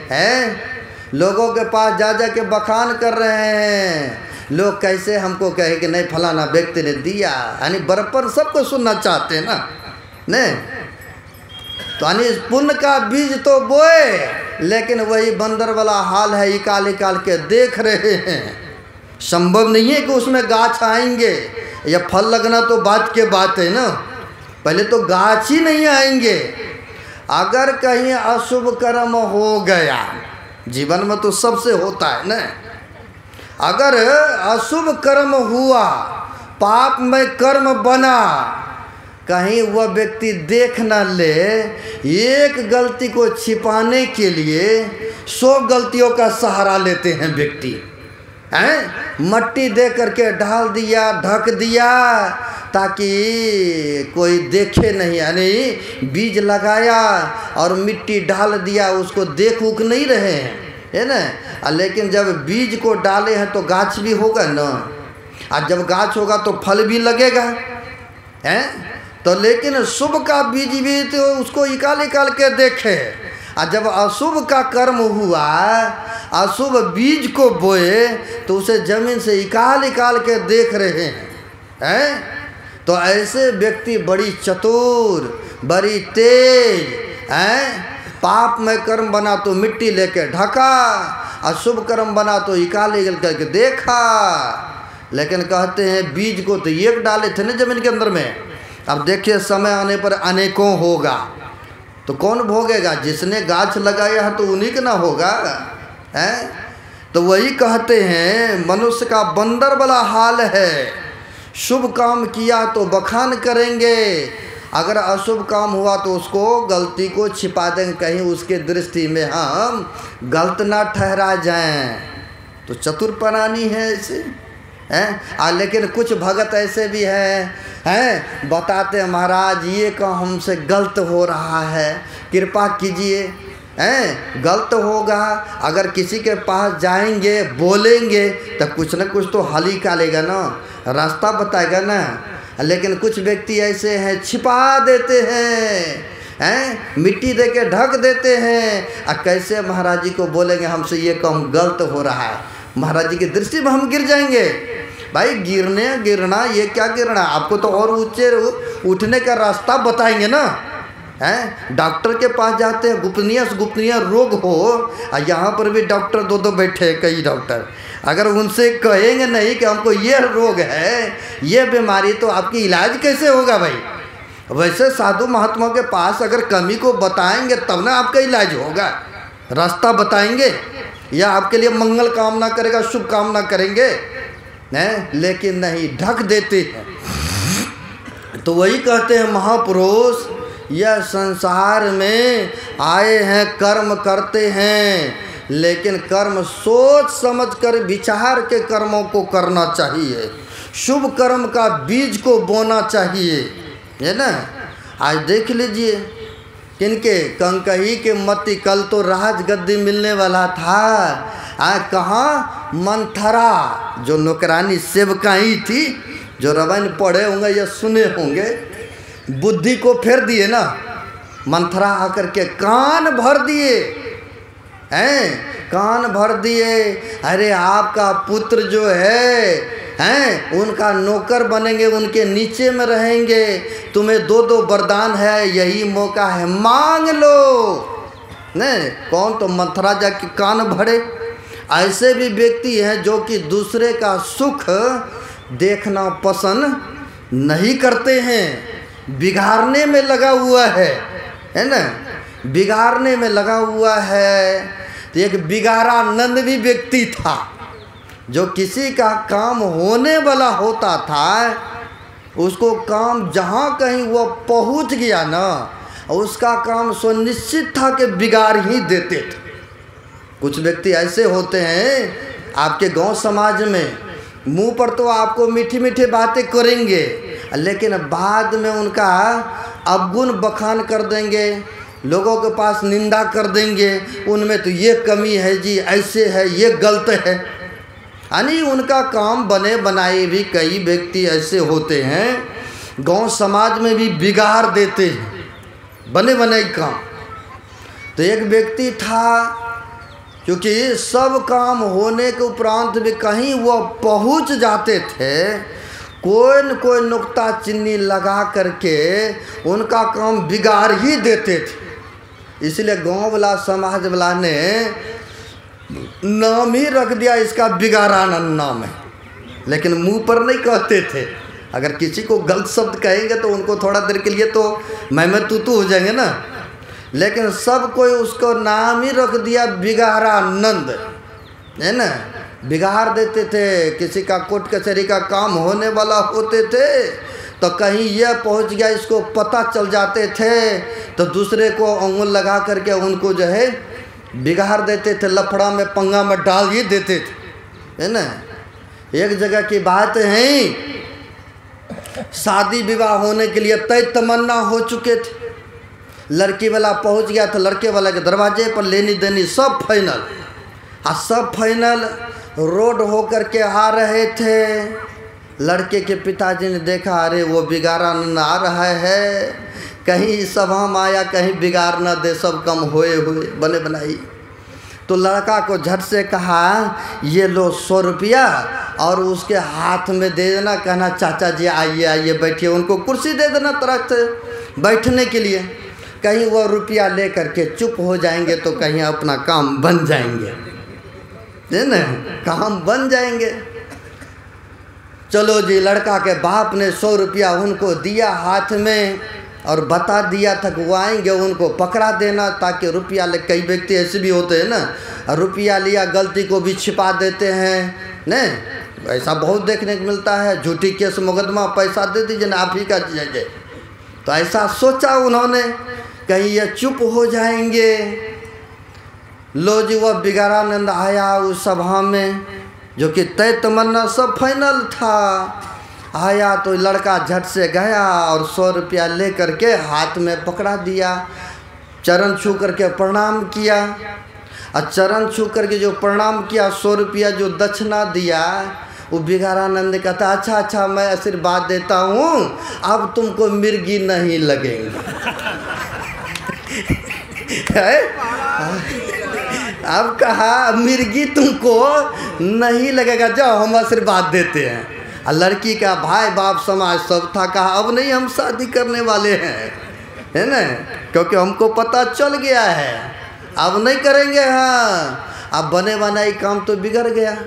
Speaker 1: हैं, लोगों के पास जा जा के बखान कर रहे हैं। लोग कैसे हमको कहे कि नहीं फलाना व्यक्ति ने दिया, यानी बराबर सबको सुनना चाहते हैं ना। नहीं तो यानी पुण्य का बीज तो बोए, लेकिन वही बंदर वाला हाल है, निकाल निकाल के देख रहे हैं। संभव नहीं है कि उसमें गाछ आएंगे या फल लगना तो बात के बात है ना, पहले तो गाछ ही नहीं आएंगे। अगर कहीं अशुभ कर्म हो गया, जीवन में तो सबसे होता है ना, अगर अशुभ कर्म हुआ, पाप में कर्म बना, कहीं वह व्यक्ति देख न ले, एक गलती को छिपाने के लिए 100 गलतियों का सहारा लेते हैं व्यक्ति, हैं। मट्टी दे करके ढाल दिया, ढक दिया, ताकि कोई देखे नहीं, यानी बीज लगाया और मिट्टी डाल दिया, उसको देख उख नहीं रहे हैं, है ना। लेकिन जब बीज को डाले हैं तो गाछ भी होगा ना, और जब गाछ होगा तो फल भी लगेगा, हैं। तो लेकिन शुभ का बीज भी तो उसको निकाल के देखे, और जब अशुभ का कर्म हुआ, अशुभ बीज को बोए, तो उसे जमीन से निकाल के देख रहे हैं। तो ऐसे व्यक्ति बड़ी चतुर, बड़ी तेज हैं। पाप में कर्म बना तो मिट्टी लेके ढका, अशुभ कर्म बना तो निकाल करके देखा। लेकिन कहते हैं बीज को तो एक डाले थे ना जमीन के अंदर में, अब देखिए समय आने पर अनेकों होगा, तो कौन भोगेगा? जिसने गाछ लगाया है तो उन्हीं का ना होगा, हैं। तो वही कहते हैं मनुष्य का बंदर वाला हाल है। शुभ काम किया तो बखान करेंगे, अगर अशुभ काम हुआ तो उसको गलती को छिपा देंगे, कहीं उसके दृष्टि में हम गलत ना ठहरा जाएं। तो चतुर प्राणी है ऐसे, हैं। लेकिन कुछ भगत ऐसे भी हैं, बताते हैं महाराज ये काम हमसे गलत हो रहा है, कृपा कीजिए, हैं। गलत होगा, अगर किसी के पास जाएंगे बोलेंगे तो कुछ न कुछ तो हल ही निकालेगा ना, रास्ता बताएगा ना। लेकिन कुछ व्यक्ति ऐसे हैं छिपा देते हैं, मिट्टी दे के ढक देते हैं। और कैसे महाराज जी को बोलेंगे हमसे ये काम गलत हो रहा है, महाराज जी की दृष्टि में हम गिर जाएंगे। भाई गिरना ये क्या गिरना, आपको तो और ऊंचे उठने का रास्ता बताएंगे ना, हैं। डॉक्टर के पास जाते हैं, गुपनीय रोग हो, और यहाँ पर भी डॉक्टर दो बैठे हैं, कई डॉक्टर। अगर उनसे कहेंगे नहीं कि हमको ये रोग है, ये बीमारी, तो आपकी इलाज कैसे होगा भाई? वैसे साधु महात्मा के पास अगर कमी को बताएंगे तब ना आपका इलाज होगा, रास्ता बताएंगे, या आपके लिए मंगल कामना करेगा, शुभ कामना करेंगे, हैं। लेकिन नहीं, ढक देते हैं। तो वही कहते हैं महापुरुष, यह संसार में आए हैं कर्म करते हैं, लेकिन कर्म सोच समझ कर विचार के कर्मों को करना चाहिए, शुभ कर्म का बीज को बोना चाहिए, है ना। आज देख लीजिए किनके कंकही के मती, कल तो राजगद्दी मिलने वाला था, कहाँ मंथरा, जो नौकरानी सेवकाई थी, जो रामायण पढ़े होंगे या सुने होंगे, बुद्धि को फेर दिए ना, मंथरा आकर के कान भर दिए, हैं, कान भर दिए। अरे आपका पुत्र जो हैं, उनका नौकर बनेंगे, उनके नीचे में रहेंगे, तुम्हें दो वरदान है, यही मौका है, मांग लो। नहीं, कौन तो मंथरा जाके कान भरे। ऐसे भी व्यक्ति हैं जो कि दूसरे का सुख देखना पसंद नहीं करते हैं, बिगाड़ने में लगा हुआ है ना, बिगाड़ने में लगा हुआ है। तो एक बिगारानंद भी व्यक्ति था, जो किसी का काम होने वाला होता था, उसको काम जहाँ कहीं वो पहुँच गया ना, उसका काम सुनिश्चित था कि बिगाड़ ही देते थे। कुछ व्यक्ति ऐसे होते हैं आपके गांव समाज में, मुंह पर तो आपको मीठी मीठी बातें करेंगे, लेकिन बाद में उनका अवगुण बखान कर देंगे, लोगों के पास निंदा कर देंगे, उनमें तो ये कमी है जी, ऐसे है, ये गलत है। यानी उनका काम बने बनाए भी कई व्यक्ति ऐसे होते हैं, गांव समाज में भी बिगाड़ देते हैं बने बनाए काम। तो एक व्यक्ति था, क्योंकि सब काम होने के उपरांत भी कहीं वो पहुंच जाते थे, कोई न कोई नुक्ता चिन्नी लगा करके उनका काम बिगाड़ ही देते थे। इसलिए गांव वाला समाज वाला ने नाम ही रख दिया इसका बिगारानंद नाम है, लेकिन मुंह पर नहीं कहते थे। अगर किसी को गलत शब्द कहेंगे तो उनको थोड़ा देर के लिए तो मैं तू हो जाएंगे ना, लेकिन सब कोई उसको नाम ही रख दिया बिगारानंद, है ना। बिगाड़ देते थे। किसी का कोर्ट कचहरी का काम होने वाला होते थे तो कहीं यह पहुंच गया, इसको पता चल जाते थे, तो दूसरे को अंगुल लगा करके उनको जो है बिगाड़ देते थे, लफड़ा में पंगा में डाल ही देते थे, है ना। एक जगह की बात है, शादी विवाह होने के लिए तय तमन्ना हो चुके थे, लड़की वाला पहुंच गया था, लड़के वाला के दरवाजे पर लेनी देनी सब फाइनल, सब फाइनल रोड होकर के आ रहे थे। लड़के के पिताजी ने देखा, अरे वो बिगारानंद आ रहा है, कहीं सभा में आया कहीं बिगाड़ न दे, सब कम होए हुए बने बनाई। तो लड़का को झट से कहा, ये लो 100 रुपया और उसके हाथ में दे देना, कहना चाचा जी आइए आइए बैठिए, उनको कुर्सी दे देना तरह से बैठने के लिए, कहीं वो रुपया ले करके चुप हो जाएंगे तो कहीं अपना काम बन जाएंगे, है ना, काम बन जाएंगे। चलो जी, लड़का के बाप ने 100 रुपया उनको दिया हाथ में और बता दिया था कि वो आएंगे उनको पकड़ा देना, ताकि रुपया ले। कई व्यक्ति ऐसे भी होते हैं ना, रुपया लिया गलती को भी छिपा देते हैं, नहीं, ऐसा बहुत देखने को मिलता है। झूठी केस मुकदमा, पैसा दे दीजिए ना, आप ही का जाइए। तो ऐसा सोचा उन्होंने, कहीं ये चुप हो जाएंगे। लो जी, वह बिगारानंद आया उस सभा में, जो कि तय तमन्ना सब फाइनल था। आया तो लड़का झट से गया और 100 रुपया ले करके हाथ में पकड़ा दिया, चरण छू करके प्रणाम किया। और चरण छू करके जो प्रणाम किया, 100 रुपया जो दक्षिणा दिया, वो बिगारानंद कहता, अच्छा अच्छा मैं आशीर्वाद देता हूँ, अब तुमको मिर्गी नहीं लगेंगे। अब कहा मिर्गी तुमको नहीं लगेगा, जाओ हम आशीर्वाद देते हैं। और लड़की का भाई बाप समाज सब था, कहा अब नहीं हम शादी करने वाले हैं, है ना, क्योंकि हमको पता चल गया है, अब नहीं करेंगे। हाँ, अब बने बनाई काम तो बिगड़ गया।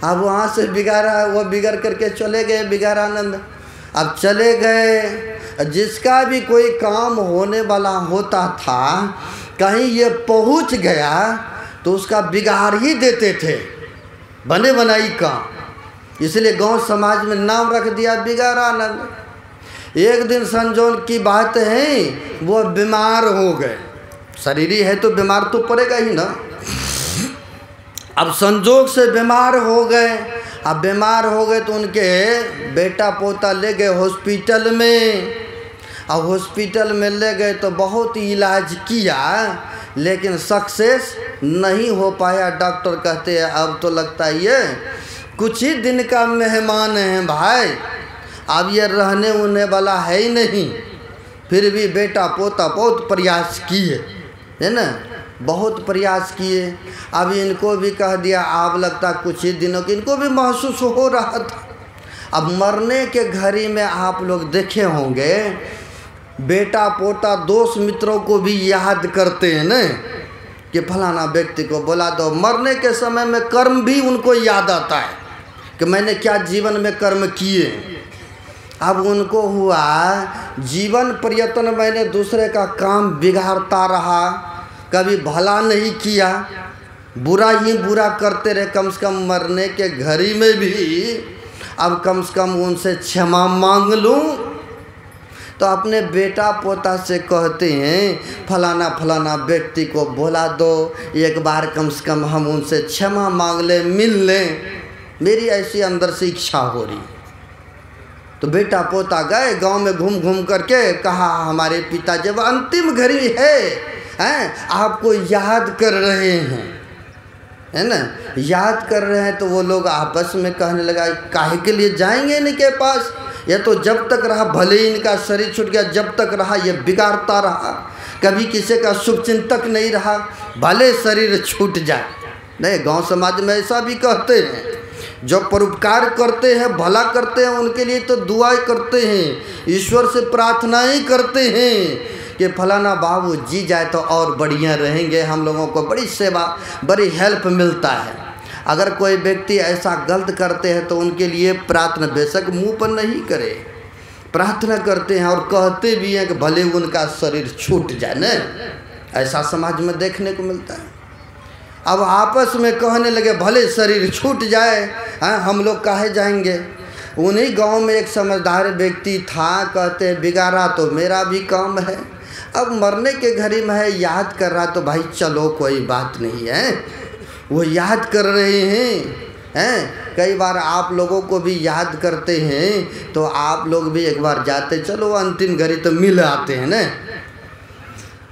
Speaker 1: अब वहाँ से बिगाड़ा, वो बिगड़ करके चले गए बिगारानंद। अब चले गए, जिसका भी कोई काम होने वाला होता था, कहीं ये पहुँच गया तो उसका बिगाड़ ही देते थे, बने बनाई काम। इसलिए गांव समाज में नाम रख दिया बिगारानंद। एक दिन संजोग की बात है, वो बीमार हो गए। शरीरी है तो बीमार तो पड़ेगा ही ना। अब संजोग से बीमार हो गए। अब बीमार हो गए तो उनके बेटा पोता ले गए हॉस्पिटल में। अब हॉस्पिटल में ले गए तो बहुत इलाज किया, लेकिन सक्सेस नहीं हो पाया। डॉक्टर कहते हैं अब तो लगता है ये कुछ ही दिन का मेहमान है भाई, अब ये रहने उन्ने वाला है ही नहीं। फिर भी बेटा पोता बहुत प्रयास किए, है ना, बहुत प्रयास किए। अब इनको भी कह दिया, आप लगता कुछ ही दिनों की, इनको भी महसूस हो रहा था। अब मरने के घड़ी में आप लोग देखे होंगे, बेटा पोता दोस्त मित्रों को भी याद करते हैं ना, कि फलाना व्यक्ति को बुला दो। मरने के समय में कर्म भी उनको याद आता है कि मैंने क्या जीवन में कर्म किए। अब उनको हुआ जीवन पर्यटन मैंने दूसरे का काम बिगाड़ता रहा, कभी भला नहीं किया, बुरा ही बुरा करते रहे। कम से कम मरने के घड़ी में भी अब कम से कम उनसे क्षमा मांग लूँ। तो अपने बेटा पोता से कहते हैं फलाना फलाना व्यक्ति को बुला दो, एक बार कम से कम हम उनसे क्षमा मांग लें, मिल लें, मेरी ऐसी अंदर से इच्छा हो रही। तो बेटा पोता गए गांव में घूम घूम करके, कहा हमारे पिता जब अंतिम घड़ी है, आपको याद कर रहे हैं, है ना, याद कर रहे हैं। तो वो लोग आपस में कहने लगा, काहे के लिए जाएंगे इनके पास, ये तो जब तक रहा भले ही इनका शरीर छूट गया, जब तक रहा ये बिगाड़ता रहा, कभी किसी का शुभ चिंतक नहीं रहा, भले शरीर छूट जाए। नहीं, गांव समाज में ऐसा भी कहते हैं, जो परोपकार करते हैं, भला करते हैं, उनके लिए तो दुआएं करते हैं, ईश्वर से प्रार्थनाएं करते हैं कि फलाना बाबू जी जाए तो और बढ़िया रहेंगे, हम लोगों को बड़ी सेवा बड़ी हेल्प मिलता है। अगर कोई व्यक्ति ऐसा गलत करते हैं तो उनके लिए प्रार्थना बेशक मुंह पर नहीं करे, प्रार्थना करते हैं और कहते भी हैं कि भले उनका शरीर छूट जाए न, ऐसा समाज में देखने को मिलता है। अब आपस में कहने लगे भले शरीर छूट जाए, हम लोग काहे जाएंगे। उन्हीं गांव में एक समझदार व्यक्ति था, कहते हैं बिगाड़ा तो मेरा भी काम है, अब मरने के घड़ी में है, याद कर रहा तो भाई चलो कोई बात नहीं है। वो याद कर रहे हैं, कई बार आप लोगों को भी याद करते हैं, तो आप लोग भी एक बार जाते, चलो अंतिम घड़ी तो मिल आते हैं ना,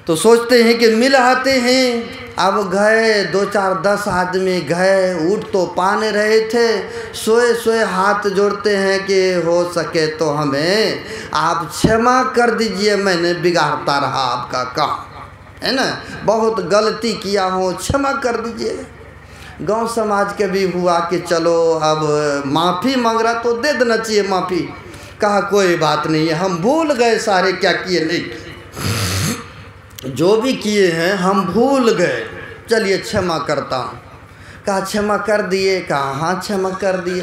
Speaker 1: तो सोचते हैं कि मिल आते हैं। अब गए 2 4 10 आदमी गए, उठ तो पा नहीं रहे थे, सोए सोए हाथ जोड़ते हैं कि हो सके तो हमें आप क्षमा कर दीजिए, मैंने बिगाड़ता रहा आपका काम, है ना, बहुत गलती किया हो, क्षमा कर दीजिए। गांव समाज के भी हुआ कि चलो अब माफ़ी मांग रहा तो दे देना चाहिए माफ़ी। कहा कोई बात नहीं है, हम भूल गए सारे क्या किए नहीं, जो भी किए हैं हम भूल गए, चलिए क्षमा करता हूँ। कहा क्षमा कर दिए? कहा हाँ क्षमा कर दिए।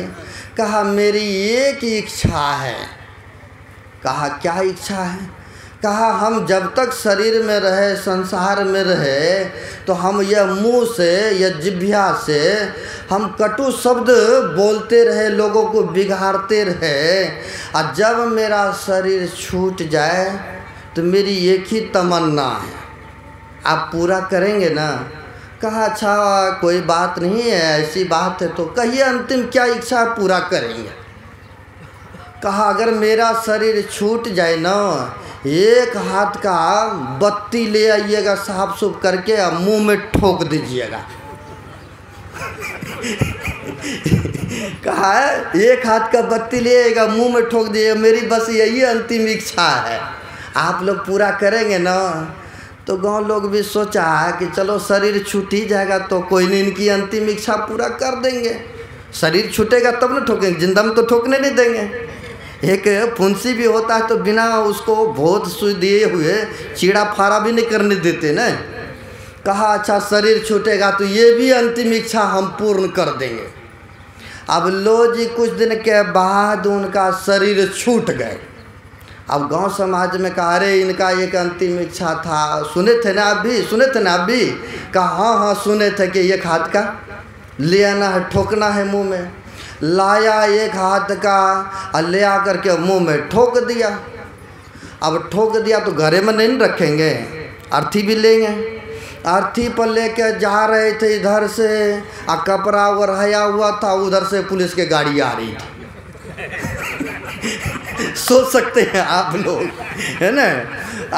Speaker 1: कहा मेरी एक इच्छा है। कहा क्या इच्छा है? कहा हम जब तक शरीर में रहे, संसार में रहे, तो हम यह मुंह से या जिह्वा से हम कटु शब्द बोलते रहे, लोगों को बिगाड़ते रहे, और जब मेरा शरीर छूट जाए तो मेरी एक ही तमन्ना है, आप पूरा करेंगे ना? कहा अच्छा कोई बात नहीं है, ऐसी बात है तो कहिए अंतिम क्या इच्छा पूरा करेंगे। कहा अगर मेरा शरीर छूट जाए ना, एक हाथ का बत्ती ले आइएगा साफ सुफ करके और मुंह में ठोक दीजिएगा। कहा है एक हाथ का बत्ती ले आइएगा, मुंह में ठोक दीजिएगा, मेरी बस यही अंतिम इच्छा है, आप लोग पूरा करेंगे ना? तो गांव लोग भी सोचा कि चलो शरीर छूट ही जाएगा तो कोई नहीं, इनकी अंतिम इच्छा पूरा कर देंगे। शरीर छूटेगा तब ना ठोकेंगे, जिंदा में तो ठोकने नहीं देंगे। एक फुंसी भी होता है तो बिना उसको भोत सुई दिए हुए चीड़ा फाड़ा भी नहीं करने देते ना। कहा अच्छा शरीर छूटेगा तो ये भी अंतिम इच्छा हम पूर्ण कर देंगे। अब लो जी कुछ दिन के बाद उनका शरीर छूट गए। अब गांव समाज में कहा अरे इनका एक अंतिम इच्छा था, सुने थे ना आप भी, सुने थे ना आप भी? कहा हाँ हाँ सुने थे कि एक हाथ का ले आना है, ठोकना है मुंह में। लाया एक हाथ का, ले आ करके मुंह में ठोक दिया। अब ठोक दिया तो घरे में नहीं रखेंगे, अर्थी भी लेंगे। अर्थी पर लेके जा रहे थे इधर से, और कपड़ा ओढ़ाया हुआ था, उधर से पुलिस की गाड़ी आ रही थी। सोच सकते हैं आप लोग, है ना?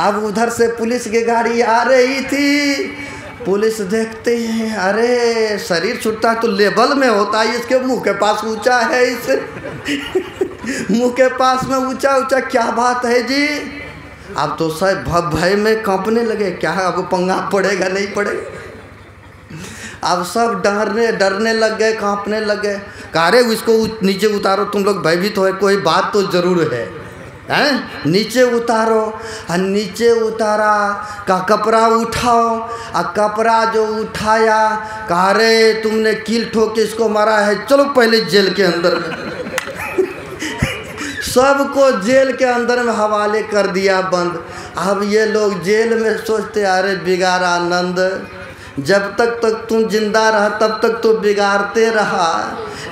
Speaker 1: अब उधर से पुलिस की गाड़ी आ रही थी, पुलिस देखते हैं अरे शरीर छूटता है तो लेवल में होता है, इसके मुंह के पास ऊंचा है, इस मुंह के पास में ऊंचा ऊंचा, क्या बात है जी? अब तो सब भय में कांपने लगे, क्या अब पंगा पड़ेगा नहीं पड़ेगा? अब सब डरने लग गए, कांपने लगे। कह रहे उसको नीचे उतारो, तुम लोग भयभीत हो, कोई बात तो जरूर है, हैं? नीचे उतारो। और नीचे उतारा, का कपड़ा उठाओ, और कपड़ा जो उठाया, कह रहे तुमने कील ठोक के इसको मारा है, चलो पहले जेल के अंदर में। सबको जेल के अंदर में हवाले कर दिया बंद। अब ये लोग जेल में सोचते अरे बिगाड़ा आनंद, जब तक तुम जिंदा रहा तब तक तो बिगाड़ते रहा,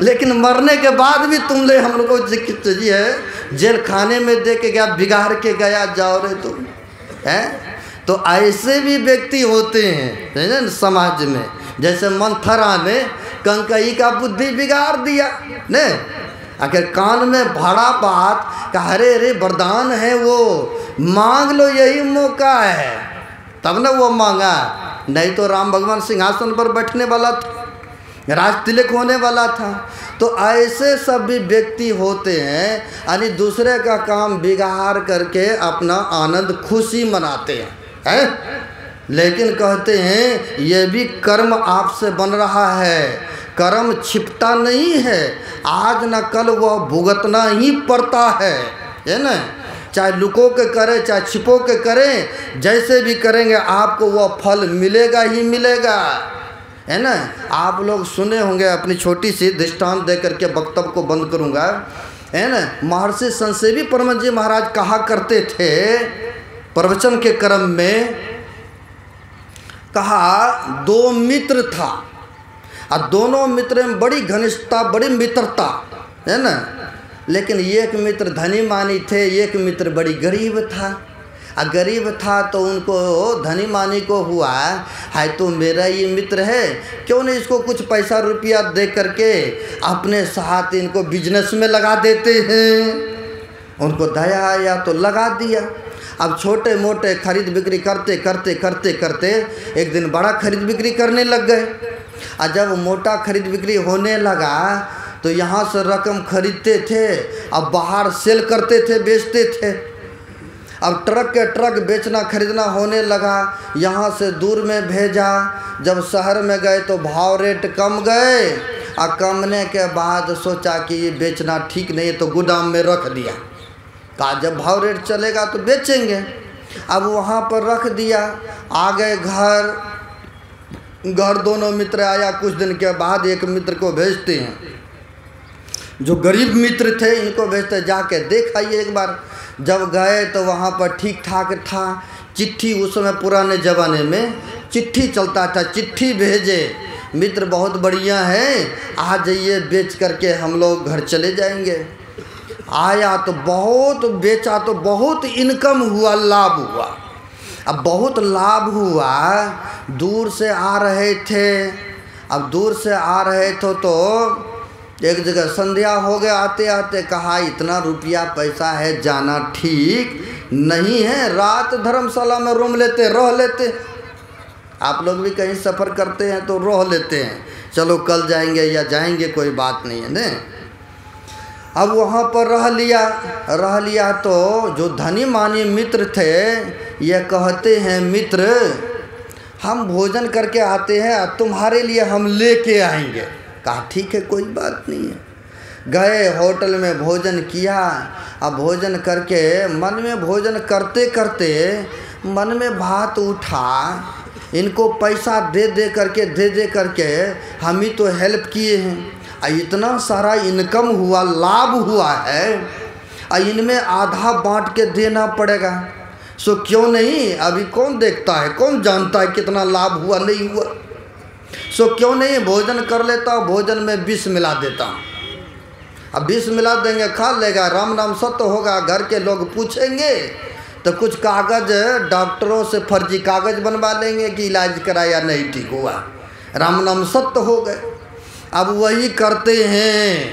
Speaker 1: लेकिन मरने के बाद भी तुमने हम लोग को जी है जेल खाने में दे के गया, बिगाड़ के गया, जाओ रे तुम, हैं? तो ऐसे भी व्यक्ति होते हैं ना समाज में। जैसे मंथरा ने कंकई का बुद्धि बिगाड़ दिया ने, आखिर कान में भरा बात, कहा अरे अरे वरदान है वो, मांग लो यही मौका है, तब ना वो मांगा, नहीं तो राम भगवान सिंहासन पर बैठने वाला था, राज तिलक होने वाला था। तो ऐसे सब भी व्यक्ति होते हैं, यानी दूसरे का काम बिगाड़ करके अपना आनंद खुशी मनाते हैं, लेकिन कहते हैं ये भी कर्म आपसे बन रहा है, कर्म छिपता नहीं है, आज न कल वह भुगतना ही पड़ता है ना? चाहे लुको के करें चाहे छिपो के करें, जैसे भी करेंगे आपको वह फल मिलेगा ही मिलेगा, है ना? आप लोग सुने होंगे, अपनी छोटी सी दृष्टांत दे करके वक्तव्य को बंद करूंगा, है ना? महर्षि संसेवी परमहंस जी महाराज कहा करते थे प्रवचन के क्रम में, कहा दो मित्र था और दोनों मित्र में बड़ी घनिष्ठता, बड़ी मित्रता, है ना? लेकिन एक मित्र धनी मानी थे, एक मित्र बड़ी गरीब था। और गरीब था तो उनको धनी मानी को हुआ है तो मेरा ये मित्र है, क्यों नहीं इसको कुछ पैसा रुपया दे करके अपने साथ इनको बिजनेस में लगा देते हैं। उनको दया आया तो लगा दिया। अब छोटे मोटे खरीद बिक्री करते करते करते करते एक दिन बड़ा खरीद बिक्री करने लग गए। और जब मोटा खरीद बिक्री होने लगा तो यहाँ से रकम खरीदते थे, अब बाहर सेल करते थे, बेचते थे। अब ट्रक के ट्रक बेचना खरीदना होने लगा, यहाँ से दूर में भेजा। जब शहर में गए तो भाव रेट कम गए, और कमने के बाद सोचा कि ये बेचना ठीक नहीं है तो गोदाम में रख दिया। कहा जब भाव रेट चलेगा तो बेचेंगे। अब वहाँ पर रख दिया। आ गए घर दोनों मित्र आया। कुछ दिन के बाद एक मित्र को भेजते हैं, जो गरीब मित्र थे इनको भेजते, जाके देख आइए एक बार। जब गए तो वहाँ पर ठीक ठाक था। चिट्ठी, उस समय पुराने ज़माने में चिट्ठी चलता था, चिट्ठी भेजे, मित्र बहुत बढ़िया है, आ जाइए बेच करके हम लोग घर चले जाएंगे। आया तो बहुत बेचा तो बहुत इनकम हुआ, लाभ हुआ। अब बहुत लाभ हुआ। दूर से आ रहे थे, अब दूर से आ रहे थे तो एक जगह संध्या हो गया आते आते। कहा इतना रुपया पैसा है, जाना ठीक नहीं है, रात धर्मशाला में रूम लेते, रह लेते। आप लोग भी कहीं सफ़र करते हैं तो रह लेते हैं, चलो कल जाएंगे या जाएंगे, कोई बात नहीं है न। अब वहाँ पर रह लिया तो जो धनी मानी मित्र थे ये कहते हैं, मित्र हम भोजन करके आते हैं, तुम्हारे लिए हम लेके आएंगे। कहा ठीक है, कोई बात नहीं है। गए होटल में भोजन किया। अब भोजन करके मन में भोजन करते करते मन में बात उठा, इनको पैसा दे दे करके हम ही तो हेल्प किए हैं, इतना सारा इनकम हुआ, लाभ हुआ है, इनमें आधा बांट के देना पड़ेगा। सो क्यों नहीं, अभी कौन देखता है, कौन जानता है कितना लाभ हुआ नहीं हुआ। सो क्यों नहीं भोजन कर लेता हूँ, भोजन में विष मिला देता हूँ। अब विष मिला देंगे, खा लेगा, राम नाम सत्य होगा। घर के लोग पूछेंगे तो कुछ कागज़ डॉक्टरों से फर्जी कागज़ बनवा लेंगे कि इलाज कराया नहीं ठीक हुआ, राम नाम सत्य हो गए। अब वही करते हैं,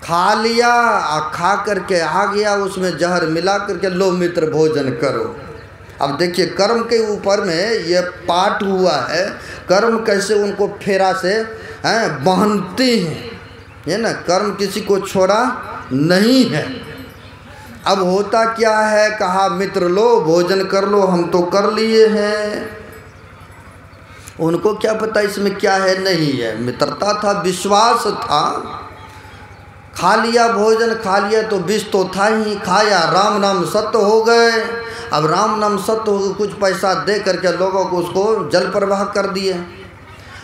Speaker 1: खा लिया और खा करके आ गया, उसमें जहर मिला करके लो मित्र भोजन करो। अब देखिए कर्म के ऊपर में ये पाठ हुआ है, कर्म कैसे उनको फेरा से बांधते हैं, ये ना, कर्म किसी को छोड़ा नहीं है। अब होता क्या है, कहा मित्र लो भोजन कर लो, हम तो कर लिए हैं। उनको क्या पता इसमें क्या है नहीं है, मित्रता था, विश्वास था। खा लिया भोजन, खा लिया तो विष तो था ही, खाया, राम नाम सत्य हो गए। अब राम नाम सत्य हो गए, कुछ पैसा दे करके लोगों को उसको जल प्रवाह कर दिए।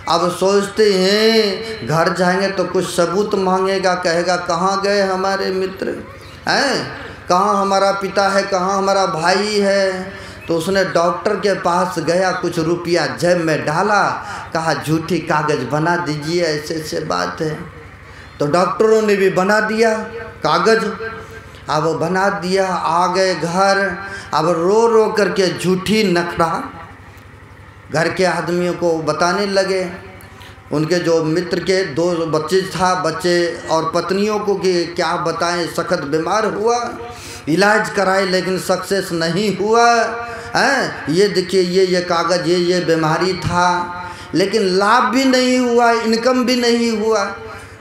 Speaker 1: अब सोचते हैं घर जाएंगे तो कुछ सबूत मांगेगा, कहेगा कहाँ गए हमारे मित्र हैं, कहाँ हमारा पिता है, कहाँ हमारा भाई है। तो उसने डॉक्टर के पास गया, कुछ रुपया जेब में डाला, कहा झूठी कागज़ बना दीजिए, ऐसे ऐसे बात है। तो डॉक्टरों ने भी बना दिया कागज़। अब बना दिया, आ गए घर। अब रो रो करके झूठी नखरा घर के आदमियों को बताने लगे। उनके जो मित्र के 2 बच्चे था, बच्चे और पत्नियों को कि क्या बताएं, सख्त बीमार हुआ, इलाज कराए लेकिन सक्सेस नहीं हुआ है। ये देखिए ये कागज़, ये बीमारी था, लेकिन लाभ भी नहीं हुआ, इनकम भी नहीं हुआ,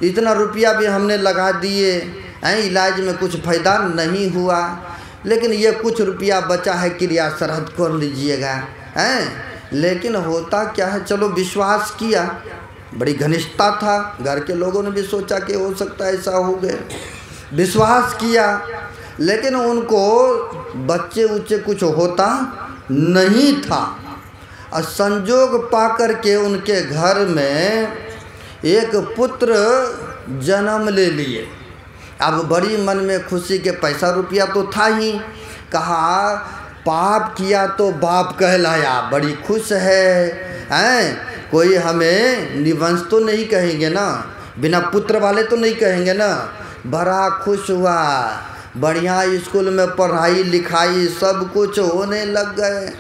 Speaker 1: इतना रुपया भी हमने लगा दिए हैं, इलाज में कुछ फ़ायदा नहीं हुआ, लेकिन ये कुछ रुपया बचा है, क्रिया सरहद कर लीजिएगा हैं। लेकिन होता क्या है, चलो विश्वास किया, बड़ी घनिष्ठता था, घर के लोगों ने भी सोचा कि हो सकता है ऐसा हो गया, विश्वास किया, लेकिन उनको बच्चे उच्चे कुछ होता नहीं था। और संजोग पा कर के उनके घर में एक पुत्र जन्म ले लिए। अब बड़ी मन में खुशी के पैसा रुपया तो था ही, कहा पाप किया तो बाप कहलाया, बड़ी खुश है कोई हमें निवंश तो नहीं कहेंगे ना, बिना पुत्र वाले तो नहीं कहेंगे ना। बड़ा खुश हुआ, बढ़िया स्कूल में पढ़ाई लिखाई सब कुछ होने लग गए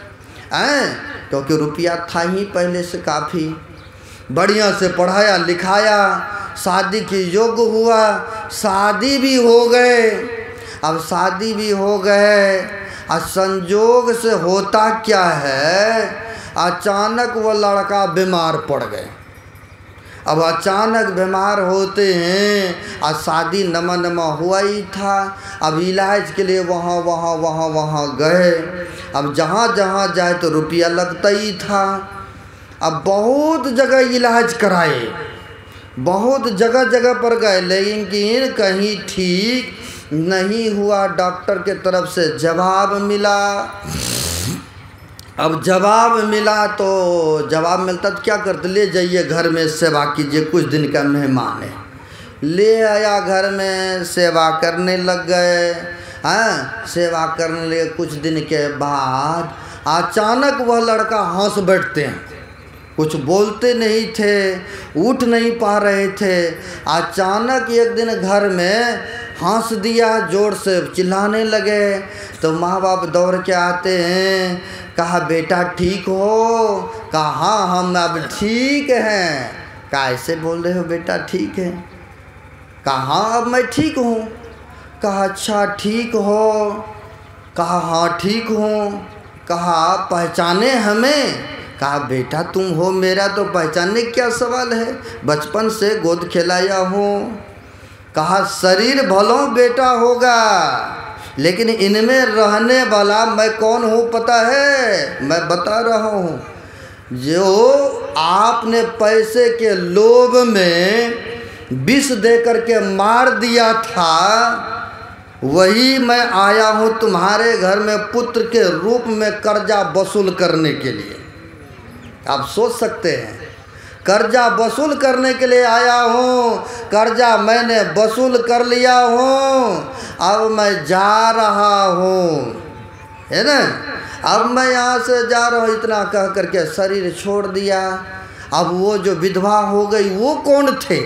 Speaker 1: क्योंकि रुपया था ही पहले से काफ़ी, बढ़िया से पढ़ाया लिखाया, शादी की योग्य हुआ, शादी भी हो गए। अब शादी भी हो गए, संजोग से होता क्या है, अचानक वो लड़का बीमार पड़ गए। अब अचानक बीमार होते हैं, और शादी नमा हुआ ही था। अब इलाज के लिए वहाँ गए। अब जहाँ जाए तो रुपया लगता ही था। अब बहुत जगह इलाज कराए, बहुत जगह पर गए, लेकिन कहीं ठीक नहीं हुआ। डॉक्टर के तरफ से जवाब मिला। अब जवाब मिला तो जवाब मिलता तो क्या करते, ले जाइए घर में सेवा कीजिए, कुछ दिन का मेहमान है। ले आया घर में, सेवा करने लग गए। हाँ, सेवा करने लगे। कुछ दिन के बाद अचानक वह लड़का हंस बैठते हैं। कुछ बोलते नहीं थे, उठ नहीं पा रहे थे। अचानक एक दिन घर में हंस दिया, ज़ोर से चिल्लाने लगे। तो माँ बाप दौड़ के आते हैं, कहा बेटा ठीक हो? कहा हाँ हम अब ठीक हैं। कहा ऐसे बोल रहे हो बेटा ठीक है? कहा हाँ अब मैं ठीक हूँ। कहा अच्छा ठीक हो? कहा हाँ ठीक हूँ। कहा पहचाने हमें? कहा बेटा तुम हो मेरा, तो पहचानने क्या सवाल है, बचपन से गोद खिलाया हूँ। कहा शरीर भलों बेटा होगा, लेकिन इनमें रहने वाला मैं कौन हूँ पता है? मैं बता रहा हूँ। जो आपने पैसे के लोभ में विष दे करके मार दिया था, वही मैं आया हूँ तुम्हारे घर में पुत्र के रूप में कर्जा वसूल करने के लिए। आप सोच सकते हैं, कर्जा वसूल करने के लिए आया हूँ। कर्जा मैंने वसूल कर लिया हूँ, अब मैं जा रहा हूँ, है ना। अब मैं यहाँ से जा रहा हूँ, इतना कह करके शरीर छोड़ दिया। अब वो जो विधवा हो गई, वो कौन थे?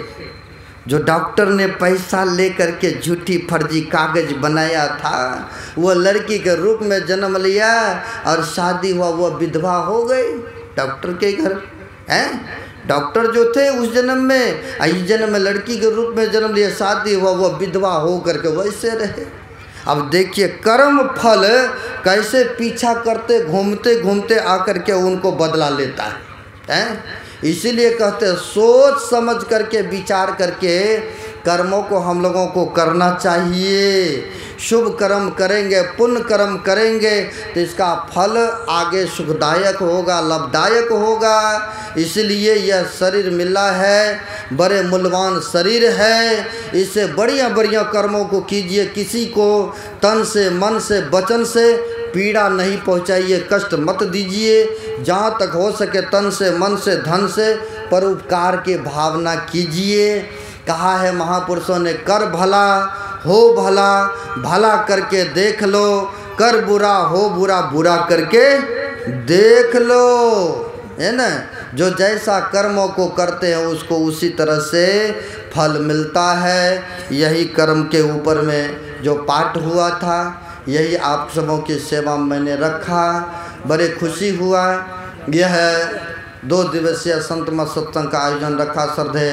Speaker 1: जो डॉक्टर ने पैसा ले करके झूठी फर्जी कागज बनाया था, वो लड़की के रूप में जन्म लिया और शादी हुआ, वो विधवा हो गई डॉक्टर के घर। हैं डॉक्टर जो थे उस जन्म में, इस जन्म में लड़की के रूप में जन्म लिया, शादी हुआ, वो विधवा हो करके वैसे रहे। अब देखिए कर्म फल कैसे पीछा करते घूमते घूमते आकर के उनको बदला लेता है। इसीलिए कहते हैं सोच समझ करके विचार करके कर्मों को हम लोगों को करना चाहिए। शुभ कर्म करेंगे, पुण्य कर्म करेंगे तो इसका फल आगे सुखदायक होगा, लाभदायक होगा। इसलिए यह शरीर मिला है, बड़े मूल्यवान शरीर है, इससे बढ़िया बढ़िया कर्मों को कीजिए। किसी को तन से, मन से, वचन से पीड़ा नहीं पहुंचाइए, कष्ट मत दीजिए। जहाँ तक हो सके तन से, मन से, धन से परोपकार की भावना कीजिए। कहा है महापुरुषों ने, कर भला हो भला, भला करके देख लो, कर बुरा हो बुरा, बुरा करके देख लो, है ना। जो जैसा कर्मों को करते हैं उसको उसी तरह से फल मिलता है। यही कर्म के ऊपर में जो पाठ हुआ था, यही आप सबों की सेवा में मैंने रखा। बड़े खुशी हुआ। यह 2 दिवसीय संत मत सत्संग का आयोजन रखा। श्रद्धेय